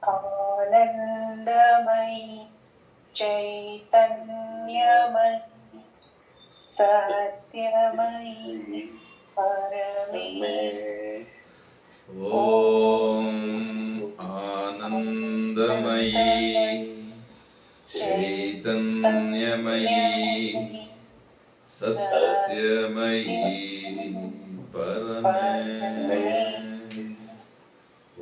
आनन्दमयि चैतन्यमयि सत्यमयि परमे। ॐ आनन्दमयी चैतन्यमयी सत्यमयी परमे। ॐ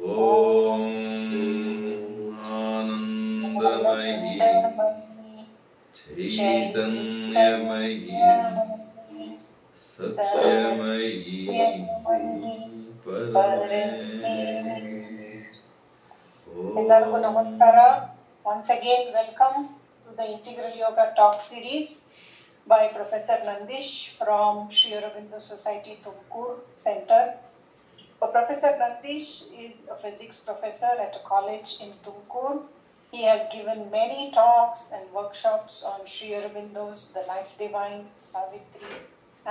आनन्दमयी चैतन्यमयी सत्यमयी परमे। ಎಲ್ಲರಿಗೂ ನಮಸ್ಕಾರ. Once again, welcome to the Integral Yoga Talk Series by Professor Nandish from Sri Aurobindo Society, Tumkur Center. Professor Nandish is a physics professor at a college in Tumkur. He has given many talks and workshops on Sri Aurobindo's The Life Divine, Savitri,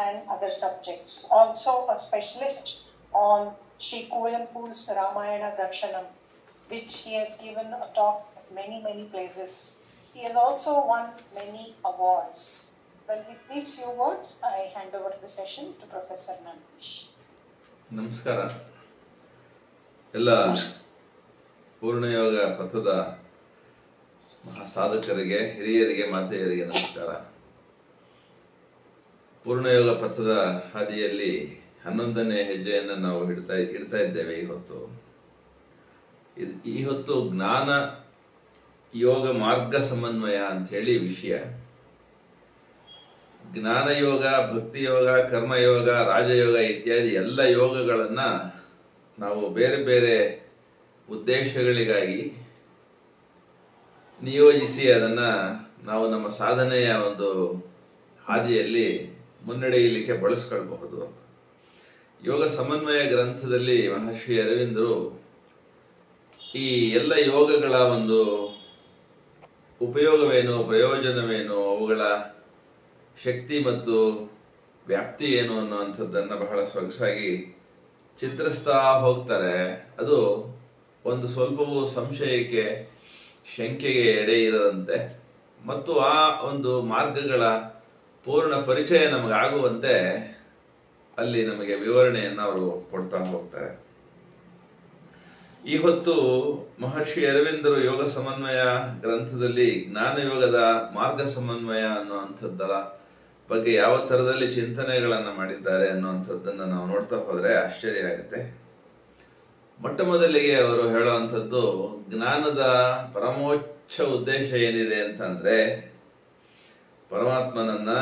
and other subjects. Also a specialist on Sri Kuvempu's Ramayana Darshanam, which he has given a talk at many places. He has also won many awards. Well, with these few words, I hand over the session to Professor Nandish. ನಮಸ್ಕಾರ. ಎಲ್ಲ ಪೂರ್ಣಯೋಗ ಪಥದ ಸಾಧಕರಿಗೆ, ಹಿರಿಯರಿಗೆ, ಮಾತೆಯರಿಗೆ ನಮಸ್ಕಾರ. ಪೂರ್ಣಯೋಗ ಪಥದ ಹಾದಿಯಲ್ಲಿ 11ನೇ ಹೆಜ್ಜೆಯನ್ನು ನಾವು ಇಡ್ತಾ ಇದ್ದೇವೆ. ಈ ಹೊತ್ತು ಜ್ಞಾನ ಯೋಗ ಮಾರ್ಗ ಸಮನ್ವಯ ಅಂತ ಹೇಳಿ ವಿಷಯ. ಜ್ಞಾನ ಯೋಗ, ಭಕ್ತಿ ಯೋಗ, ಕರ್ಮಯೋಗ, ರಾಜಯೋಗ ಇತ್ಯಾದಿ ಎಲ್ಲ ಯೋಗಗಳನ್ನ ನಾವು ಬೇರೆ ಬೇರೆ ಉದ್ದೇಶಗಳಿಗಾಗಿ ನಿಯೋಜಿಸಿ ಅದನ್ನ ನಾವು ನಮ್ಮ ಸಾಧನೆಯ ಒಂದು ಹಾದಿಯಲ್ಲಿ ಮುನ್ನಡೆಯಲಿಕ್ಕೆ ಬಳಸ್ಕೊಳ್ಬಹುದು. ಯೋಗ ಸಮನ್ವಯ ಗ್ರಂಥದಲ್ಲಿ ಮಹರ್ಷಿ ಅರವಿಂದರು ಈ ಎಲ್ಲ ಯೋಗಗಳ ಒಂದು ಉಪಯೋಗವೇನು, ಪ್ರಯೋಜನವೇನು, ಅವುಗಳ ಶಕ್ತಿ ಮತ್ತು ವ್ಯಾಪ್ತಿ ಏನು ಅನ್ನುವಂಥದ್ದನ್ನು ಬಹಳ ಸೊಗಸಾಗಿ ಚಿತ್ರಿಸ್ತಾ ಹೋಗ್ತಾರೆ. ಅದು ಒಂದು ಸ್ವಲ್ಪವೂ ಸಂಶಯಕ್ಕೆ, ಶಂಕೆಗೆ ಎಡೆ ಇರದಂತೆ ಮತ್ತು ಆ ಒಂದು ಮಾರ್ಗಗಳ ಪೂರ್ಣ ಪರಿಚಯ ನಮಗಾಗುವಂತೆ ಅಲ್ಲಿ ನಮಗೆ ವಿವರಣೆಯನ್ನು ಅವರು ಕೊಡ್ತಾ ಹೋಗ್ತಾರೆ. ಈ ಹೊತ್ತು ಮಹರ್ಷಿ ಅರವಿಂದರು ಯೋಗ ಸಮನ್ವಯ ಗ್ರಂಥದಲ್ಲಿ ಜ್ಞಾನಯೋಗದ ಮಾರ್ಗ ಸಮನ್ವಯ ಅನ್ನುವಂಥದ್ದರ ಬಗ್ಗೆ ಯಾವ ತರದಲ್ಲಿ ಚಿಂತನೆಗಳನ್ನ ಮಾಡಿದ್ದಾರೆ ಅನ್ನುವಂಥದ್ದನ್ನು ನಾವು ನೋಡ್ತಾ ಹೋದ್ರೆ ಆಶ್ಚರ್ಯ ಆಗುತ್ತೆ. ಮೊಟ್ಟ ಮೊದಲಿಗೆ ಅವರು ಹೇಳುವಂಥದ್ದು ಜ್ಞಾನದ ಪರಮೋಚ್ಚ ಉದ್ದೇಶ ಏನಿದೆ ಅಂತಂದ್ರೆ ಪರಮಾತ್ಮನನ್ನ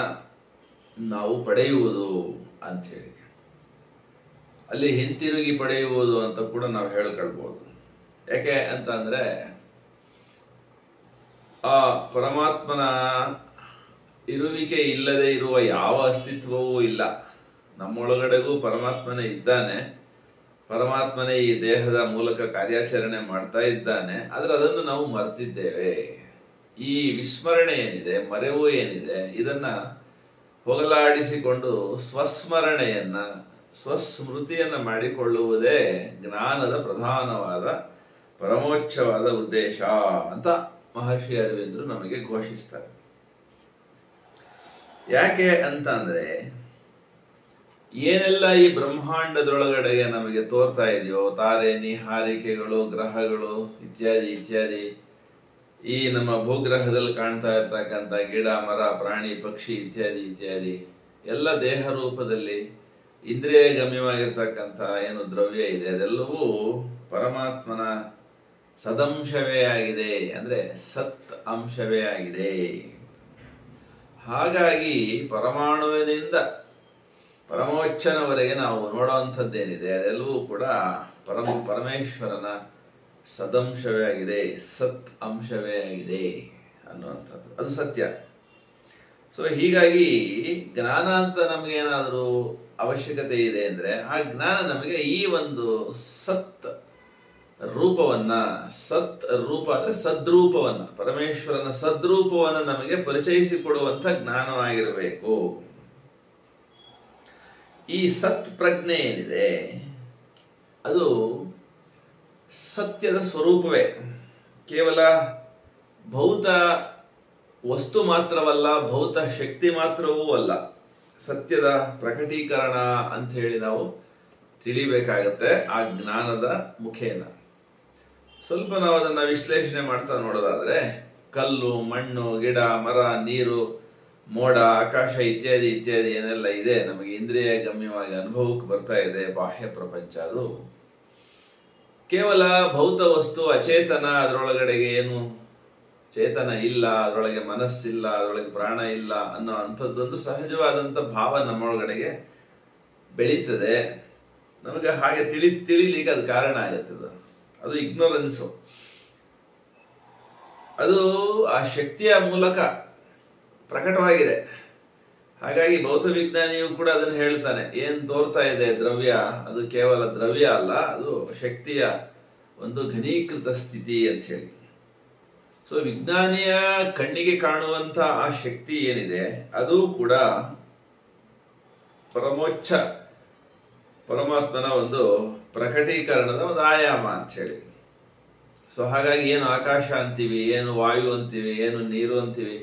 ನಾವು ಪಡೆಯುವುದು ಅಂತ ಹೇಳಿ. ಅಲ್ಲಿ ಹಿಂತಿರುಗಿ ಪಡೆಯುವುದು ಅಂತ ಕೂಡ ನಾವು ಹೇಳ್ಕೊಳ್ಬಹುದು. ಯಾಕೆ ಅಂತ ಅಂದ್ರೆ ಆ ಪರಮಾತ್ಮನ ಇರುವಿಕೆ ಇಲ್ಲದೆ ಇರುವ ಯಾವ ಅಸ್ತಿತ್ವವೂ ಇಲ್ಲ. ನಮ್ಮೊಳಗಡೆಗೂ ಪರಮಾತ್ಮನೇ ಇದ್ದಾನೆ. ಪರಮಾತ್ಮನೇ ಈ ದೇಹದ ಮೂಲಕ ಕಾರ್ಯಾಚರಣೆ ಮಾಡ್ತಾ ಇದ್ದಾನೆ. ಆದ್ರೆ ಅದನ್ನು ನಾವು ಮರೆತಿದ್ದೇವೆ. ಈ ವಿಸ್ಮರಣೆ ಏನಿದೆ, ಮರೆವು ಏನಿದೆ, ಇದನ್ನ ಹೋಗಲಾಡಿಸಿಕೊಂಡು ಸ್ವಸ್ಮರಣೆಯನ್ನ, ಸ್ವಸ್ಮೃತಿಯನ್ನ ಮಾಡಿಕೊಳ್ಳುವುದೇ ಜ್ಞಾನದ ಪ್ರಧಾನವಾದ ಪರಮೋಚ್ಚವಾದ ಉದ್ದೇಶ ಅಂತ ಮಹರ್ಷಿ ಅರವಿಂದರು ನಮಗೆ ಘೋಷಿಸ್ತಾರೆ. ಯಾಕೆ ಅಂತ ಅಂದ್ರೆ ಏನೆಲ್ಲ ಈ ಬ್ರಹ್ಮಾಂಡದೊಳಗಡೆಗೆ ನಮಗೆ ತೋರ್ತಾ ಇದೆಯೋ, ತಾರೆ, ನಿಹಾರಿಕೆಗಳು, ಗ್ರಹಗಳು ಇತ್ಯಾದಿ ಇತ್ಯಾದಿ, ಈ ನಮ್ಮ ಭೂಗ್ರಹದಲ್ಲಿ ಕಾಣ್ತಾ ಇರ್ತಕ್ಕಂಥ ಗಿಡ, ಮರ, ಪ್ರಾಣಿ, ಪಕ್ಷಿ ಇತ್ಯಾದಿ ಇತ್ಯಾದಿ ಎಲ್ಲ ದೇಹ ರೂಪದಲ್ಲಿ ಇಂದ್ರಿಯ ಗಮ್ಯವಾಗಿರ್ತಕ್ಕಂಥ ಏನು ದ್ರವ್ಯ ಇದೆ ಅದೆಲ್ಲವೂ ಪರಮಾತ್ಮನ ಸದಂಶವೇ ಆಗಿದೆ, ಅಂದ್ರೆ ಸತ್ ಅಂಶವೇ ಆಗಿದೆ. ಹಾಗಾಗಿ ಪರಮಾಣುವಿನಿಂದ ಪರಮೋಚ್ಚನವರೆಗೆ ನಾವು ನೋಡುವಂಥದ್ದೇನಿದೆ ಅದೆಲ್ಲವೂ ಕೂಡ ಪರಮೇಶ್ವರನ ಸದಂಶವೇ ಆಗಿದೆ, ಸತ್ ಅಂಶವೇ ಆಗಿದೆ ಅನ್ನುವಂಥದ್ದು. ಅದು ಸತ್ಯ. ಸೊ ಹೀಗಾಗಿ ಜ್ಞಾನ ಅಂತ ನಮಗೇನಾದರೂ ಅವಶ್ಯಕತೆ ಇದೆ ಅಂದ್ರೆ ಆ ಜ್ಞಾನ ನಮಗೆ ಈ ಒಂದು ಸತ್ ರೂಪವನ್ನ, ಸತ್ ರೂಪ ಅಂದ್ರೆ ಸದ್ರೂಪವನ್ನ, ಪರಮೇಶ್ವರನ ಸದ್ರೂಪವನ್ನ ನಮಗೆ ಪರಿಚಯಿಸಿಕೊಡುವಂತ ಜ್ಞಾನವಾಗಿರಬೇಕು. ಈ ಸತ್ ಪ್ರಜ್ಞೆ ಏನಿದೆ ಅದು ಸತ್ಯದ ಸ್ವರೂಪವೇ. ಕೇವಲ ಭೌತ ವಸ್ತು ಮಾತ್ರವಲ್ಲ, ಭೌತ ಶಕ್ತಿ ಮಾತ್ರವೂ ಅಲ್ಲ, ಸತ್ಯದ ಪ್ರಕಟೀಕರಣ ಅಂತ ಹೇಳಿ ನಾವು ತಿಳಿಬೇಕಾಗತ್ತೆ ಆ ಜ್ಞಾನದ ಮುಖೇನ. ಸ್ವಲ್ಪ ನಾವು ಅದನ್ನ ವಿಶ್ಲೇಷಣೆ ಮಾಡ್ತಾ ನೋಡೋದಾದ್ರೆ, ಕಲ್ಲು, ಮಣ್ಣು, ಗಿಡ, ಮರ, ನೀರು, ಮೋಡ, ಆಕಾಶ ಇತ್ಯಾದಿ ಇತ್ಯಾದಿ ಏನೆಲ್ಲ ಇದೆ ನಮಗೆ ಇಂದ್ರಿಯ ಗಮ್ಯವಾಗಿ ಅನುಭವಕ್ಕೆ ಬರ್ತಾ ಇದೆ ಬಾಹ್ಯ ಪ್ರಪಂಚ, ಅದು ಕೇವಲ ಭೌತ ವಸ್ತು, ಅಚೇತನ. ಅದರೊಳಗಡೆಗೆ ಏನು ಚೇತನ ಇಲ್ಲ, ಅದರೊಳಗೆ ಮನಸ್ಸಿಲ್ಲ, ಅದರೊಳಗೆ ಪ್ರಾಣ ಇಲ್ಲ ಅನ್ನೋ ಅಂಥದ್ದೊಂದು ಸಹಜವಾದಂಥ ಭಾವ ನಮ್ಮೊಳಗಡೆಗೆ ಬೆಳೀತದೆ. ನಮಗೆ ಹಾಗೆ ತಿಳಿಲಿಕ್ಕೆ ಅದು ಕಾರಣ ಆಗುತ್ತದೆ. ಅದು ಇಗ್ನೋರೆನ್ಸು. ಅದು ಆ ಶಕ್ತಿಯ ಮೂಲಕ ಪ್ರಕಟವಾಗಿದೆ. ಹಾಗಾಗಿ ಭೌತ ವಿಜ್ಞಾನಿಯು ಕೂಡ ಅದನ್ನು ಹೇಳ್ತಾನೆ, ಏನ್ ತೋರ್ತಾ ಇದೆ ದ್ರವ್ಯ, ಅದು ಕೇವಲ ದ್ರವ್ಯ ಅಲ್ಲ, ಅದು ಶಕ್ತಿಯ ಒಂದು ಘನೀಕೃತ ಸ್ಥಿತಿ ಅಂತ ಹೇಳಿ. ಸೊ ವಿಜ್ಞಾನಿಯ ಕಣ್ಣಿಗೆ ಕಾಣುವಂತ ಆ ಶಕ್ತಿ ಏನಿದೆ ಅದು ಕೂಡ ಪರಮೋಚ್ಚ ಪರಮಾತ್ಮನ ಒಂದು ಪ್ರಕಟೀಕರಣದ ಒಂದು ಆಯಾಮ ಅಂತ ಹೇಳಿ. ಸೊ ಹಾಗಾಗಿ ಏನು ಆಕಾಶ ಅಂತೀವಿ, ಏನು ವಾಯು ಅಂತೀವಿ, ಏನು ನೀರು ಅಂತೀವಿ,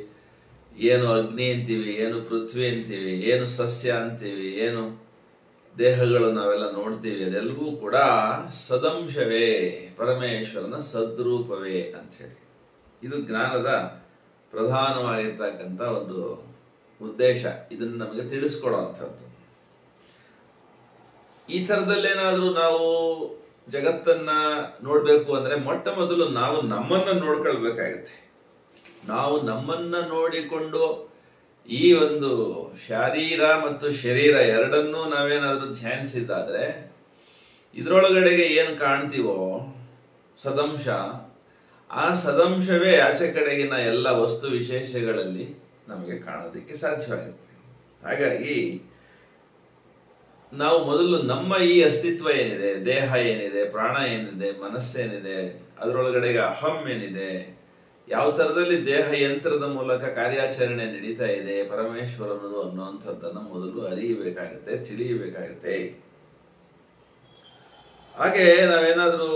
ಏನು ಅಗ್ನಿ ಅಂತೀವಿ, ಏನು ಪೃಥ್ವಿ ಅಂತೀವಿ, ಏನು ಸಸ್ಯ ಅಂತೀವಿ, ಏನು ದೇಹಗಳು ನಾವೆಲ್ಲ ನೋಡ್ತೀವಿ, ಅದೆಲ್ಲವೂ ಕೂಡ ಸದಂಶವೇ, ಪರಮೇಶ್ವರನ ಸದ್ರೂಪವೇ ಅಂತ ಹೇಳಿ. ಇದು ಜ್ಞಾನದ ಪ್ರಧಾನವಾಗಿರ್ತಕ್ಕಂಥ ಒಂದು ಉದ್ದೇಶ, ಇದನ್ನು ನಮಗೆ ತಿಳಿಸ್ಕೊಡುವಂಥದ್ದು. ಈ ಥರದಲ್ಲೇನಾದ್ರೂ ನಾವು ಜಗತ್ತನ್ನ ನೋಡ್ಬೇಕು ಅಂದ್ರೆ ಮೊಟ್ಟ ಮೊದಲು ನಾವು ನಮ್ಮನ್ನ ನೋಡ್ಕೊಳ್ಬೇಕಾಗತ್ತೆ. ನಾವು ನಮ್ಮನ್ನ ನೋಡಿಕೊಂಡು ಈ ಒಂದು ಶಾರೀರ ಮತ್ತು ಶರೀರ ಎರಡನ್ನೂ ನಾವೇನಾದ್ರೂ ಧ್ಯಾನಿಸಿದ್ದಾದ್ರೆ ಇದ್ರೊಳಗಡೆಗೆ ಏನು ಕಾಣ್ತೀವೋ ಸದಂಶ, ಆ ಸದಂಶವೇ ಆಚೆ ಕಡೆಗಿನ ಎಲ್ಲ ವಸ್ತು ವಿಶೇಷಗಳಲ್ಲಿ ನಮಗೆ ಕಾಣೋದಕ್ಕೆ ಸಾಧ್ಯವಾಗುತ್ತೆ. ಹಾಗಾಗಿ ನಾವು ಮೊದಲು ನಮ್ಮ ಈ ಅಸ್ತಿತ್ವ ಏನಿದೆ, ದೇಹ ಏನಿದೆ, ಪ್ರಾಣ ಏನಿದೆ, ಮನಸ್ಸೇನಿದೆ, ಅದರೊಳಗಡೆಗೆ ಅಹಂ ಏನಿದೆ, ಯಾವ ತರದಲ್ಲಿ ದೇಹ ಯಂತ್ರದ ಮೂಲಕ ಕಾರ್ಯಾಚರಣೆ ನಡೀತಾ ಇದೆ ಪರಮೇಶ್ವರನದು ಅನ್ನುವಂಥದ್ದನ್ನು ಮೊದಲು ಅರಿಯಬೇಕಾಗತ್ತೆ, ತಿಳಿಯಬೇಕಾಗತ್ತೆ. ಹಾಗೆ ನಾವೇನಾದ್ರೂ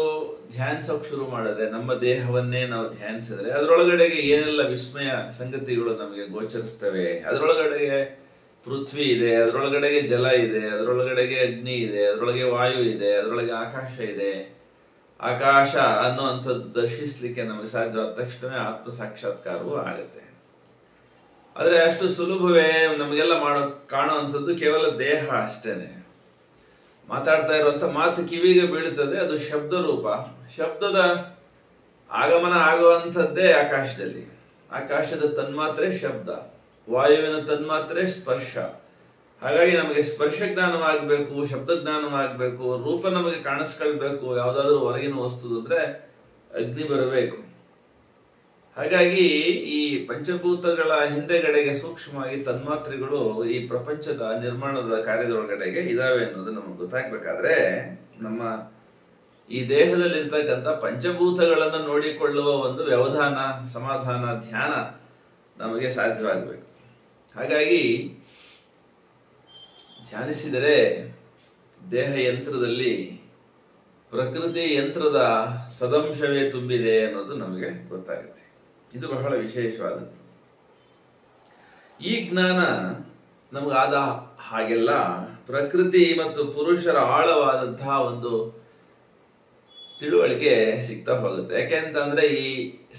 ಧ್ಯಾನಿಸೋಕೆ ಶುರು ಮಾಡಿದ್ರೆ, ನಮ್ಮ ದೇಹವನ್ನೇ ನಾವು ಧ್ಯಾನಿಸಿದ್ರೆ ಅದರೊಳಗಡೆಗೆ ಏನೆಲ್ಲ ವಿಸ್ಮಯ ಸಂಗತಿಗಳು ನಮಗೆ ಗೋಚರಿಸ್ತವೆ. ಅದರೊಳಗಡೆಗೆ ಪೃಥ್ವಿ ಇದೆ, ಅದರೊಳಗಡೆಗೆ ಜಲ ಇದೆ, ಅದರೊಳಗಡೆಗೆ ಅಗ್ನಿ ಇದೆ, ಅದರೊಳಗೆ ವಾಯು ಇದೆ, ಅದರೊಳಗೆ ಆಕಾಶ ಇದೆ. ಆಕಾಶ ಅನ್ನುವಂಥದ್ದು ದರ್ಶಿಸ್ಲಿಕ್ಕೆ ನಮಗೆ ಸಾಧ್ಯವಾದ ತಕ್ಷಣವೇ ಆತ್ಮ ಸಾಕ್ಷಾತ್ಕಾರವೂ ಆಗುತ್ತೆ. ಆದ್ರೆ ಅಷ್ಟು ಸುಲಭವೇ ನಮಗೆಲ್ಲ ಕಾಣುವಂಥದ್ದು ಕೇವಲ ದೇಹ ಅಷ್ಟೇನೆ. ಮಾತಾಡ್ತಾ ಇರುವಂತ ಮಾತು ಕಿವಿಗೆ ಬೀಳುತ್ತದೆ, ಅದು ಶಬ್ದ ರೂಪ. ಶಬ್ದದ ಆಗಮನ ಆಗುವಂಥದ್ದೇ ಆಕಾಶದಲ್ಲಿ. ಆಕಾಶದ ತನ್ಮಾತ್ರೆ ಶಬ್ದ, ವಾಯುವಿನ ತನ್ಮಾತ್ರೆ ಸ್ಪರ್ಶ. ಹಾಗಾಗಿ ನಮಗೆ ಸ್ಪರ್ಶ ಜ್ಞಾನವಾಗಬೇಕು, ಶಬ್ದ ಜ್ಞಾನವಾಗಬೇಕು, ರೂಪ ನಮಗೆ ಕಾಣಿಸ್ಕೊಳ್ಬೇಕು. ಯಾವುದಾದ್ರೂ ಹೊರಗಿನ ವಸ್ತು ಅಂದ್ರೆ ಅಗ್ನಿ ಬರಬೇಕು. ಹಾಗಾಗಿ ಈ ಪಂಚಭೂತಗಳ ಹಿಂದೆಗಡೆಗೆ ಸೂಕ್ಷ್ಮವಾಗಿ ತನ್ಮಾತ್ರೆಗಳು ಈ ಪ್ರಪಂಚದ ನಿರ್ಮಾಣದ ಕಾರ್ಯದೊಳಗಡೆಗೆ ಇದಾವೆ ಅನ್ನೋದು ನಮಗೆ ಗೊತ್ತಾಗ್ಬೇಕಾದ್ರೆ ನಮ್ಮ ಈ ದೇಹದಲ್ಲಿರ್ತಕ್ಕಂಥ ಪಂಚಭೂತಗಳನ್ನು ನೋಡಿಕೊಳ್ಳುವ ಒಂದು ವ್ಯವಧಾನ, ಸಮಾಧಾನ, ಧ್ಯಾನ ನಮಗೆ ಸಾಧ್ಯವಾಗಬೇಕು. ಹಾಗಾಗಿ ಧ್ಯಾನಿಸಿದರೆ ದೇಹ ಯಂತ್ರದಲ್ಲಿ ಪ್ರಕೃತಿ ಯಂತ್ರದ ಸದಂಶವೇ ತುಂಬಿದೆ ಅನ್ನೋದು ನಮಗೆ ಗೊತ್ತಾಗುತ್ತೆ. ಇದು ಬಹಳ ವಿಶೇಷವಾದದ್ದು. ಈ ಜ್ಞಾನ ನಮಗಾದ ಹಾಗೆಲ್ಲ ಪ್ರಕೃತಿ ಮತ್ತು ಪುರುಷರ ಆಳವಾದಂತಹ ಒಂದು ತಿಳುವಳಿಕೆ ಸಿಗ್ತಾ ಹೋಗುತ್ತೆ. ಯಾಕೆಂತಂದ್ರೆ ಈ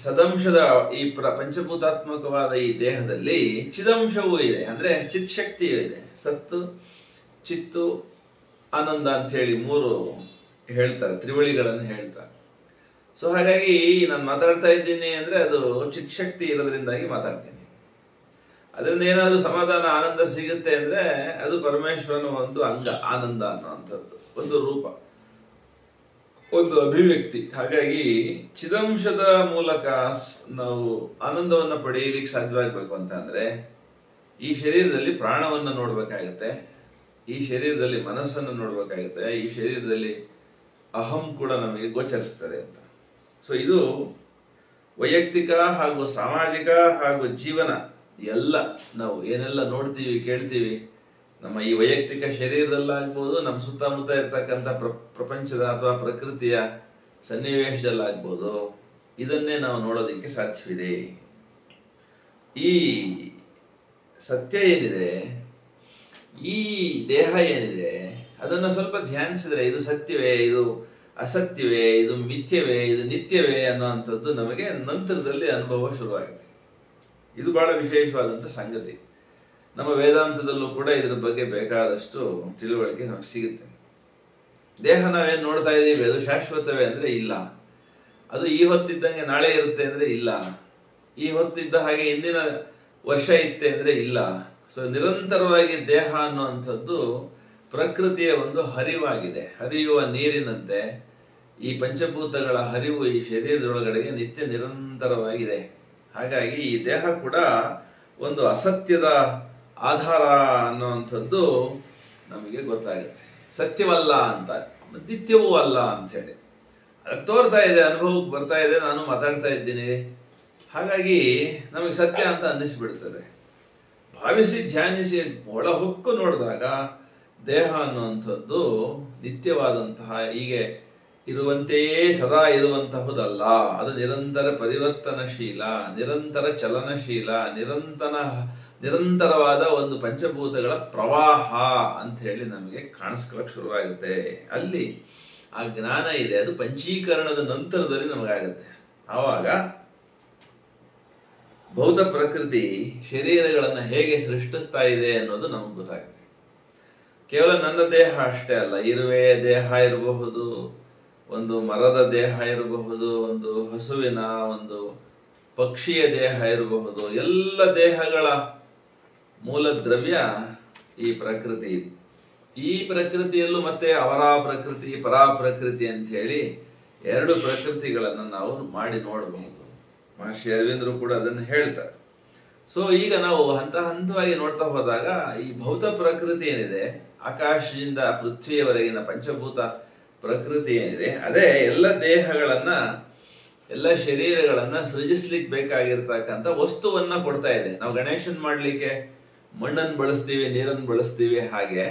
ಸದಂಶದ ಈ ಪಂಚಭೂತಾತ್ಮಕವಾದ ಈ ದೇಹದಲ್ಲಿ ಚಿದಂಶವೂ ಇದೆ, ಅಂದ್ರೆ ಚಿತ್ ಶಕ್ತಿಯೂ ಇದೆ. ಸತ್ತು, ಚಿತ್ತು, ಆನಂದ ಅಂತ ಹೇಳಿ ಮೂರು ಹೇಳ್ತಾರೆ, ತ್ರಿವಳಿಗಳನ್ನು ಹೇಳ್ತಾರೆ. ಸೊ ಹಾಗಾಗಿ ನಾನು ಮಾತಾಡ್ತಾ ಇದ್ದೀನಿ ಅಂದ್ರೆ ಅದು ಚಿತ್ ಶಕ್ತಿ ಇರೋದ್ರಿಂದಾಗಿ ಮಾತಾಡ್ತೀನಿ. ಅದರಿಂದ ಏನಾದ್ರೂ ಸಮಾಧಾನ, ಆನಂದ ಸಿಗುತ್ತೆ ಅಂದ್ರೆ ಅದು ಪರಮೇಶ್ವರನ ಒಂದು ಅಂಗ, ಆನಂದ ಅನ್ನುವಂಥದ್ದು ಒಂದು ರೂಪ, ಒಂದು ಅಭಿವ್ಯಕ್ತಿ. ಹಾಗಾಗಿ ಚಿದಂಶದ ಮೂಲಕ ನಾವು ಆನಂದವನ್ನು ಪಡೆಯಲಿಕ್ಕೆ ಸಾಧ್ಯವಾಗಬೇಕು ಅಂತಂದ್ರೆ ಈ ಶರೀರದಲ್ಲಿ ಪ್ರಾಣವನ್ನು ನೋಡ್ಬೇಕಾಗತ್ತೆ, ಈ ಶರೀರದಲ್ಲಿ ಮನಸ್ಸನ್ನು ನೋಡ್ಬೇಕಾಗತ್ತೆ, ಈ ಶರೀರದಲ್ಲಿ ಅಹಂ ಕೂಡ ನಮಗೆ ಗೋಚರಿಸ್ತದೆ ಅಂತ. ಸೊ ಇದು ವೈಯಕ್ತಿಕ ಹಾಗೂ ಸಾಮಾಜಿಕ ಹಾಗೂ ಜೀವನ ಎಲ್ಲ ನಾವು ಏನೆಲ್ಲ ನೋಡ್ತೀವಿ, ಕೇಳ್ತೀವಿ, ನಮ್ಮ ಈ ವೈಯಕ್ತಿಕ ಶರೀರದಲ್ಲಾಗ್ಬೋದು, ನಮ್ಮ ಸುತ್ತಮುತ್ತ ಇರ್ತಕ್ಕಂಥ ಪ್ರಪಂಚದ ಅಥವಾ ಪ್ರಕೃತಿಯ ಸನ್ನಿವೇಶದಲ್ಲಾಗ್ಬೋದು. ಇದನ್ನೇ ನಾವು ನೋಡೋದಕ್ಕೆ ಸಾಧ್ಯವಿದೆ. ಈ ಸತ್ಯ ಏನಿದೆ, ಈ ದೇಹ ಏನಿದೆ, ಅದನ್ನು ಸ್ವಲ್ಪ ಧ್ಯಾನಿಸಿದ್ರೆ ಇದು ಸತ್ಯವೇ, ಇದು ಅಸತ್ಯವೇ, ಇದು ಮಿಥ್ಯವೇ, ಇದು ನಿತ್ಯವೇ ಅನ್ನೋವಂಥದ್ದು ನಮಗೆ ನಂತರದಲ್ಲಿ ಅನುಭವ ಶುರುವಾಗುತ್ತೆ. ಇದು ಬಹಳ ವಿಶೇಷವಾದಂಥ ಸಂಗತಿ. ನಮ್ಮ ವೇದಾಂತದಲ್ಲೂ ಕೂಡ ಇದ್ರ ಬಗ್ಗೆ ಬೇಕಾದಷ್ಟು ತಿಳುವಳಿಕೆ ನಮಗೆ ಸಿಗುತ್ತೆ. ದೇಹ ನಾವೇನು ನೋಡ್ತಾ ಇದ್ದೀವಿ ಅದು ಶಾಶ್ವತವೇ ಅಂದರೆ ಇಲ್ಲ. ಅದು ಈ ಹೊತ್ತಿದ್ದಂಗೆ ನಾಳೆ ಇರುತ್ತೆ ಅಂದರೆ ಇಲ್ಲ. ಈ ಹೊತ್ತಿದ್ದ ಹಾಗೆ ಇಂದಿನ ವರ್ಷ ಇತ್ತೆ ಅಂದರೆ ಇಲ್ಲ. ಸೊ ನಿರಂತರವಾಗಿ ದೇಹ ಅನ್ನುವಂಥದ್ದು ಪ್ರಕೃತಿಯ ಒಂದು ಹರಿವಾಗಿದೆ. ಹರಿಯುವ ನೀರಿನಂತೆ ಈ ಪಂಚಭೂತಗಳ ಹರಿವು ಈ ಶರೀರದೊಳಗಡೆಗೆ ನಿತ್ಯ ನಿರಂತರವಾಗಿದೆ. ಹಾಗಾಗಿ ಈ ದೇಹ ಕೂಡ ಒಂದು ಅಸತ್ಯದ ಆಧಾರ ಅನ್ನುವಂಥದ್ದು ನಮಗೆ ಗೊತ್ತಾಗುತ್ತೆ. ಸತ್ಯವಲ್ಲ ಅಂತ, ನಿತ್ಯವೂ ಅಲ್ಲ ಅಂತ ಹೇಳಿ ಅದು ತೋರ್ತಾ ಇದೆ, ಅನುಭವಕ್ಕೆ ಬರ್ತಾ ಇದೆ. ನಾನು ಮಾತಾಡ್ತಾ ಇದ್ದೀನಿ, ಹಾಗಾಗಿ ನಮಗೆ ಸತ್ಯ ಅಂತ ಅನ್ನಿಸ್ಬಿಡ್ತದೆ. ಭಾವಿಸಿ ಧ್ಯಾನಿಸಿ ಒಳ ಹೊಕ್ಕು ನೋಡಿದಾಗ ದೇಹ ಅನ್ನುವಂಥದ್ದು ನಿತ್ಯವಾದಂತಹ ಹೀಗೆ ಇರುವಂತೆಯೇ ಸದಾ ಇರುವಂತಹುದಲ್ಲ. ಅದು ನಿರಂತರ ಪರಿವರ್ತನಶೀಲ, ನಿರಂತರ ಚಲನಶೀಲ, ನಿರಂತರವಾದ ಒಂದು ಪಂಚಭೂತಗಳ ಪ್ರವಾಹ ಅಂತ ಹೇಳಿ ನಮಗೆ ಕಾಣಿಸ್ಕೊಳ್ಳೋಕೆ ಶುರುವಾಗುತ್ತೆ. ಅಲ್ಲಿ ಆ ಜ್ಞಾನ ಇದೆ. ಅದು ಪಂಚೀಕರಣದ ನಂತರದಲ್ಲಿ ನಮಗಾಗುತ್ತೆ. ಆವಾಗ ಭೌತ ಪ್ರಕೃತಿ ಶರೀರಗಳನ್ನು ಹೇಗೆ ಸೃಷ್ಟಿಸ್ತಾ ಇದೆ ಅನ್ನೋದು ನಮಗೆ ಗೊತ್ತಾಗುತ್ತೆ. ಕೇವಲ ನನ್ನ ದೇಹ ಅಷ್ಟೇ ಅಲ್ಲ, ಇರುವೆ ದೇಹ ಇರಬಹುದು, ಒಂದು ಮರದ ದೇಹ ಇರಬಹುದು, ಒಂದು ಹಸುವಿನ, ಒಂದು ಪಕ್ಷಿಯ ದೇಹ ಇರಬಹುದು. ಎಲ್ಲ ದೇಹಗಳ ಮೂಲ ದ್ರವ್ಯ ಈ ಪ್ರಕೃತಿ. ಈ ಪ್ರಕೃತಿಯಲ್ಲೂ ಮತ್ತೆ ಅವರಾ ಪ್ರಕೃತಿ, ಪರಾ ಪ್ರಕೃತಿ ಅಂತ ಹೇಳಿ ಎರಡು ಪ್ರಕೃತಿಗಳನ್ನು ನಾವು ಮಾಡಿ ನೋಡಬಹುದು. ಮಹರ್ಷಿ ಅರವಿಂದರು ಕೂಡ ಅದನ್ನು ಹೇಳ್ತಾರೆ. ಸೊ ಈಗ ನಾವು ಹಂತ ಹಂತವಾಗಿ ನೋಡ್ತಾ ಹೋದಾಗ ಈ ಭೌತ ಪ್ರಕೃತಿ ಏನಿದೆ, ಆಕಾಶದಿಂದ ಪೃಥ್ವಿಯವರೆಗಿನ ಪಂಚಭೂತ ಪ್ರಕೃತಿ ಏನಿದೆ, ಅದೇ ಎಲ್ಲ ದೇಹಗಳನ್ನ, ಎಲ್ಲ ಶರೀರಗಳನ್ನ ಸೃಜಿಸ್ಲಿಕ್ಕೆ ಬೇಕಾಗಿರ್ತಕ್ಕಂಥ ವಸ್ತುವನ್ನ ಕೊಡ್ತಾ ಇದೆ. ನಾವು ಗಣೇಶನ್ ಮಾಡ್ಲಿಕ್ಕೆ ಮಣ್ಣನ್ನು ಬಳಸ್ತೀವಿ, ನೀರನ್ನು ಬಳಸ್ತೀವಿ. ಹಾಗೆ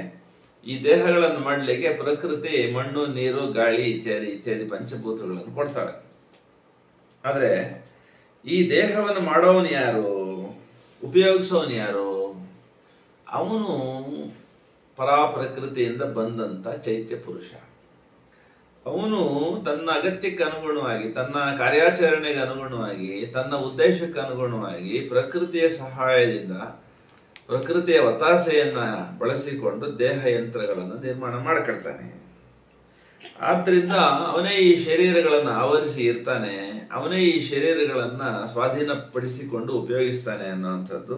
ಈ ದೇಹಗಳನ್ನು ಮಾಡಲಿಕ್ಕೆ ಪ್ರಕೃತಿ ಮಣ್ಣು, ನೀರು, ಗಾಳಿ ಇತ್ಯಾದಿ ಇತ್ಯಾದಿ ಪಂಚಭೂತಗಳನ್ನು ಕೊಡ್ತಾಳೆ. ಆದ್ರೆ ಈ ದೇಹವನ್ನು ಮಾಡೋವನು ಯಾರು, ಉಪಯೋಗಿಸೋನು ಯಾರು? ಅವನು ಪರಾ ಪ್ರಕೃತಿಯಿಂದ ಬಂದಂತ ಚೈತ್ಯ ಪುರುಷ. ಅವನು ತನ್ನ ಅಗತ್ಯಕ್ಕೆ ಅನುಗುಣವಾಗಿ, ತನ್ನ ಕಾರ್ಯಾಚರಣೆಗೆ ಅನುಗುಣವಾಗಿ, ತನ್ನ ಉದ್ದೇಶಕ್ಕೆ ಅನುಗುಣವಾಗಿ ಪ್ರಕೃತಿಯ ಸಹಾಯದಿಂದ, ಪ್ರಕೃತಿಯ ಒತ್ತಾಸೆಯನ್ನ ಬಳಸಿಕೊಂಡು ದೇಹ ಯಂತ್ರಗಳನ್ನು ನಿರ್ಮಾಣ ಮಾಡ್ಕೊಳ್ತಾನೆ. ಆದ್ರಿಂದ ಅವನೇ ಈ ಶರೀರಗಳನ್ನು ಆವರಿಸಿ ಇರ್ತಾನೆ, ಅವನೇ ಈ ಶರೀರಗಳನ್ನ ಸ್ವಾಧೀನಪಡಿಸಿಕೊಂಡು ಉಪಯೋಗಿಸ್ತಾನೆ ಅನ್ನುವಂಥದ್ದು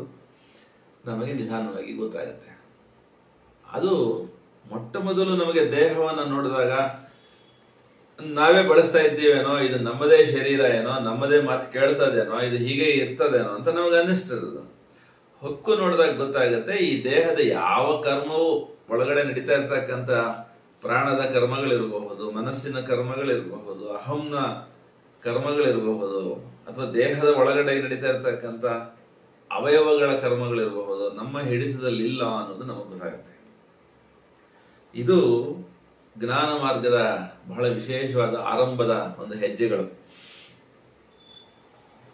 ನಮಗೆ ನಿಧಾನವಾಗಿ ಗೊತ್ತಾಗುತ್ತೆ. ಅದು ಮೊಟ್ಟ ಮೊದಲು ನಮಗೆ ದೇಹವನ್ನು ನೋಡಿದಾಗ ನಾವೇ ಬಳಸ್ತಾ ಇದ್ದೀವೇನೋ, ಇದು ನಮ್ಮದೇ ಶರೀರ ಏನೋ, ನಮ್ಮದೇ ಮಾತು ಕೇಳ್ತದೇನೋ, ಇದು ಹೀಗೆ ಇರ್ತದೇನೋ ಅಂತ ನಮಗೆ ಅನ್ನಿಸ್ತದೆ. ಹೊಕ್ಕು ನೋಡಿದಾಗ ಗೊತ್ತಾಗುತ್ತೆ ಈ ದೇಹದ ಯಾವ ಕರ್ಮವು ಒಳಗಡೆ ನಡೀತಾ ಇರ್ತಕ್ಕಂಥ ಪ್ರಾಣದ ಕರ್ಮಗಳಿರಬಹುದು, ಮನಸ್ಸಿನ ಕರ್ಮಗಳಿರಬಹುದು, ಅಹಂನ ಕರ್ಮಗಳಿರಬಹುದು, ಅಥವಾ ದೇಹದ ಒಳಗಡೆ ನಡೀತಾ ಇರ್ತಕ್ಕಂಥ ಅವಯವಗಳ ಕರ್ಮಗಳಿರಬಹುದು, ನಮ್ಮ ಹಿಡಿತದಲ್ಲಿ ಇಲ್ಲ ಅನ್ನೋದು ನಮಗೆ ಗೊತ್ತಾಗುತ್ತೆ. ಇದು ಜ್ಞಾನ ಮಾರ್ಗದ ಬಹಳ ವಿಶೇಷವಾದ ಆರಂಭದ ಒಂದು ಹೆಜ್ಜೆಗಳು.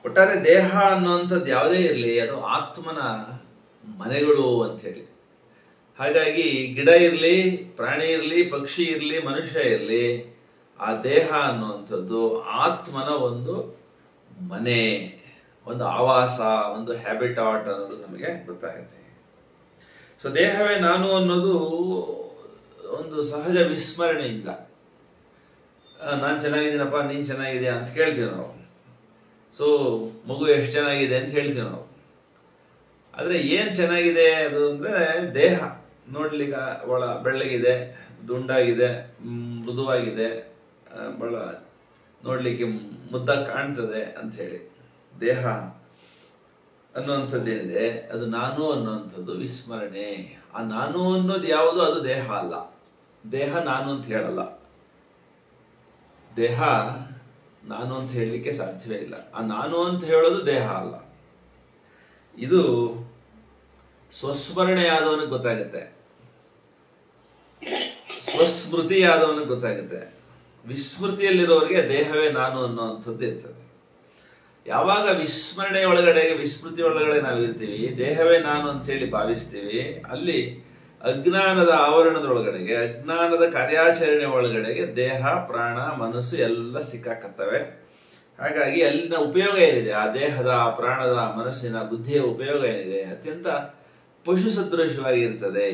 ಒಟ್ಟಾರೆ ದೇಹ ಅನ್ನುವಂಥದ್ದು ಯಾವುದೇ ಇರಲಿ, ಅದು ಆತ್ಮನ ಮನೆಗಳು ಅಂತ ಹೇಳಿ. ಹಾಗಾಗಿ ಗಿಡ ಇರಲಿ, ಪ್ರಾಣಿ ಇರಲಿ, ಪಕ್ಷಿ ಇರಲಿ, ಮನುಷ್ಯ ಇರಲಿ, ಆ ದೇಹ ಅನ್ನುವಂಥದ್ದು ಆತ್ಮನ ಒಂದು ಮನೆ, ಒಂದು ಆವಾಸ, ಒಂದು ಹ್ಯಾಬಿಟಾಟ್ ಅನ್ನೋದು ನಮಗೆ ಗೊತ್ತಾಗುತ್ತೆ. ಸೊ ದೇಹವೇ ನಾನು ಅನ್ನೋದು ಒಂದು ಸಹಜ ವಿಸ್ಮರಣೆಯಿಂದ, ನಾನು ಚೆನ್ನಾಗಿದ್ದೀನಪ್ಪ, ನೀನು ಚೆನ್ನಾಗಿದೆಯಾ ಅಂತ ಕೇಳ್ತೀವಿ ನಾವು. ಸೊ ಮಗು ಎಷ್ಟು ಚೆನ್ನಾಗಿದೆ ಅಂತ ಹೇಳ್ತೀವಿ ನಾವು. ಆದರೆ ಏನು ಚೆನ್ನಾಗಿದೆ ಅದು ಅಂದರೆ ದೇಹ ನೋಡ್ಲಿಕ್ಕೆ ಬಹಳ ಬೆಳ್ಳಗಿದೆ, ದುಂಡಾಗಿದೆ, ಮೃದುವಾಗಿದೆ, ಬಹಳ ನೋಡ್ಲಿಕ್ಕೆ ಮುದ್ದಾಗಿ ಕಾಣ್ತದೆ ಅಂತ ಹೇಳಿ. ದೇಹ ಅನ್ನುವಂಥದ್ದೇನಿದೆ ಅದು ನಾನು ಅನ್ನುವಂಥದ್ದು ವಿಸ್ಮರಣೆ. ಆ ನಾನು ಅನ್ನೋದು ಯಾವುದು, ಅದು ದೇಹ ಅಲ್ಲ. ದೇಹ ನಾನು ಅಂತ ಹೇಳಲ್ಲ. ದೇಹ ನಾನು ಅಂತ ಹೇಳಲಿಕ್ಕೆ ಸಾಧ್ಯವೇ ಇಲ್ಲ. ಆ ನಾನು ಅಂತ ಹೇಳೋದು ದೇಹ ಅಲ್ಲ. ಇದು ಸ್ವಸ್ಮರಣೆ ಆದವನಿಗೆ ಗೊತ್ತಾಗುತ್ತೆ, ಸ್ವಸ್ಮೃತಿ ಆದವನಿಗೆ ಗೊತ್ತಾಗುತ್ತೆ. ವಿಸ್ಮೃತಿಯಲ್ಲಿರೋರಿಗೆ ದೇಹವೇ ನಾನು ಅನ್ನುವಂಥದ್ದು ಇರ್ತದೆ. ಯಾವಾಗ ವಿಸ್ಮರಣೆ ಒಳಗಡೆಗೆ, ವಿಸ್ಮೃತಿ ಒಳಗಡೆ ನಾವಿರ್ತೀವಿ, ದೇಹವೇ ನಾನು ಅಂತ ಹೇಳಿ ಭಾವಿಸ್ತೀವಿ, ಅಲ್ಲಿ ಅಜ್ಞಾನದ ಆವರಣದೊಳಗಡೆಗೆ, ಅಜ್ಞಾನದ ಕಾರ್ಯಾಚರಣೆ ಒಳಗಡೆಗೆ ದೇಹ, ಪ್ರಾಣ, ಮನಸ್ಸು ಎಲ್ಲ ಸಿಕ್ಕಾಕತ್ತವೆ. ಹಾಗಾಗಿ ಅಲ್ಲಿನ ಉಪಯೋಗ ಏನಿದೆ, ಆ ದೇಹದ, ಆ ಪ್ರಾಣದ, ಮನಸ್ಸಿನ, ಬುದ್ಧಿಯ ಉಪಯೋಗ ಏನಿದೆ, ಅತ್ಯಂತ ಪಶು ಸದೃಶವಾಗಿರ್ತದೆ.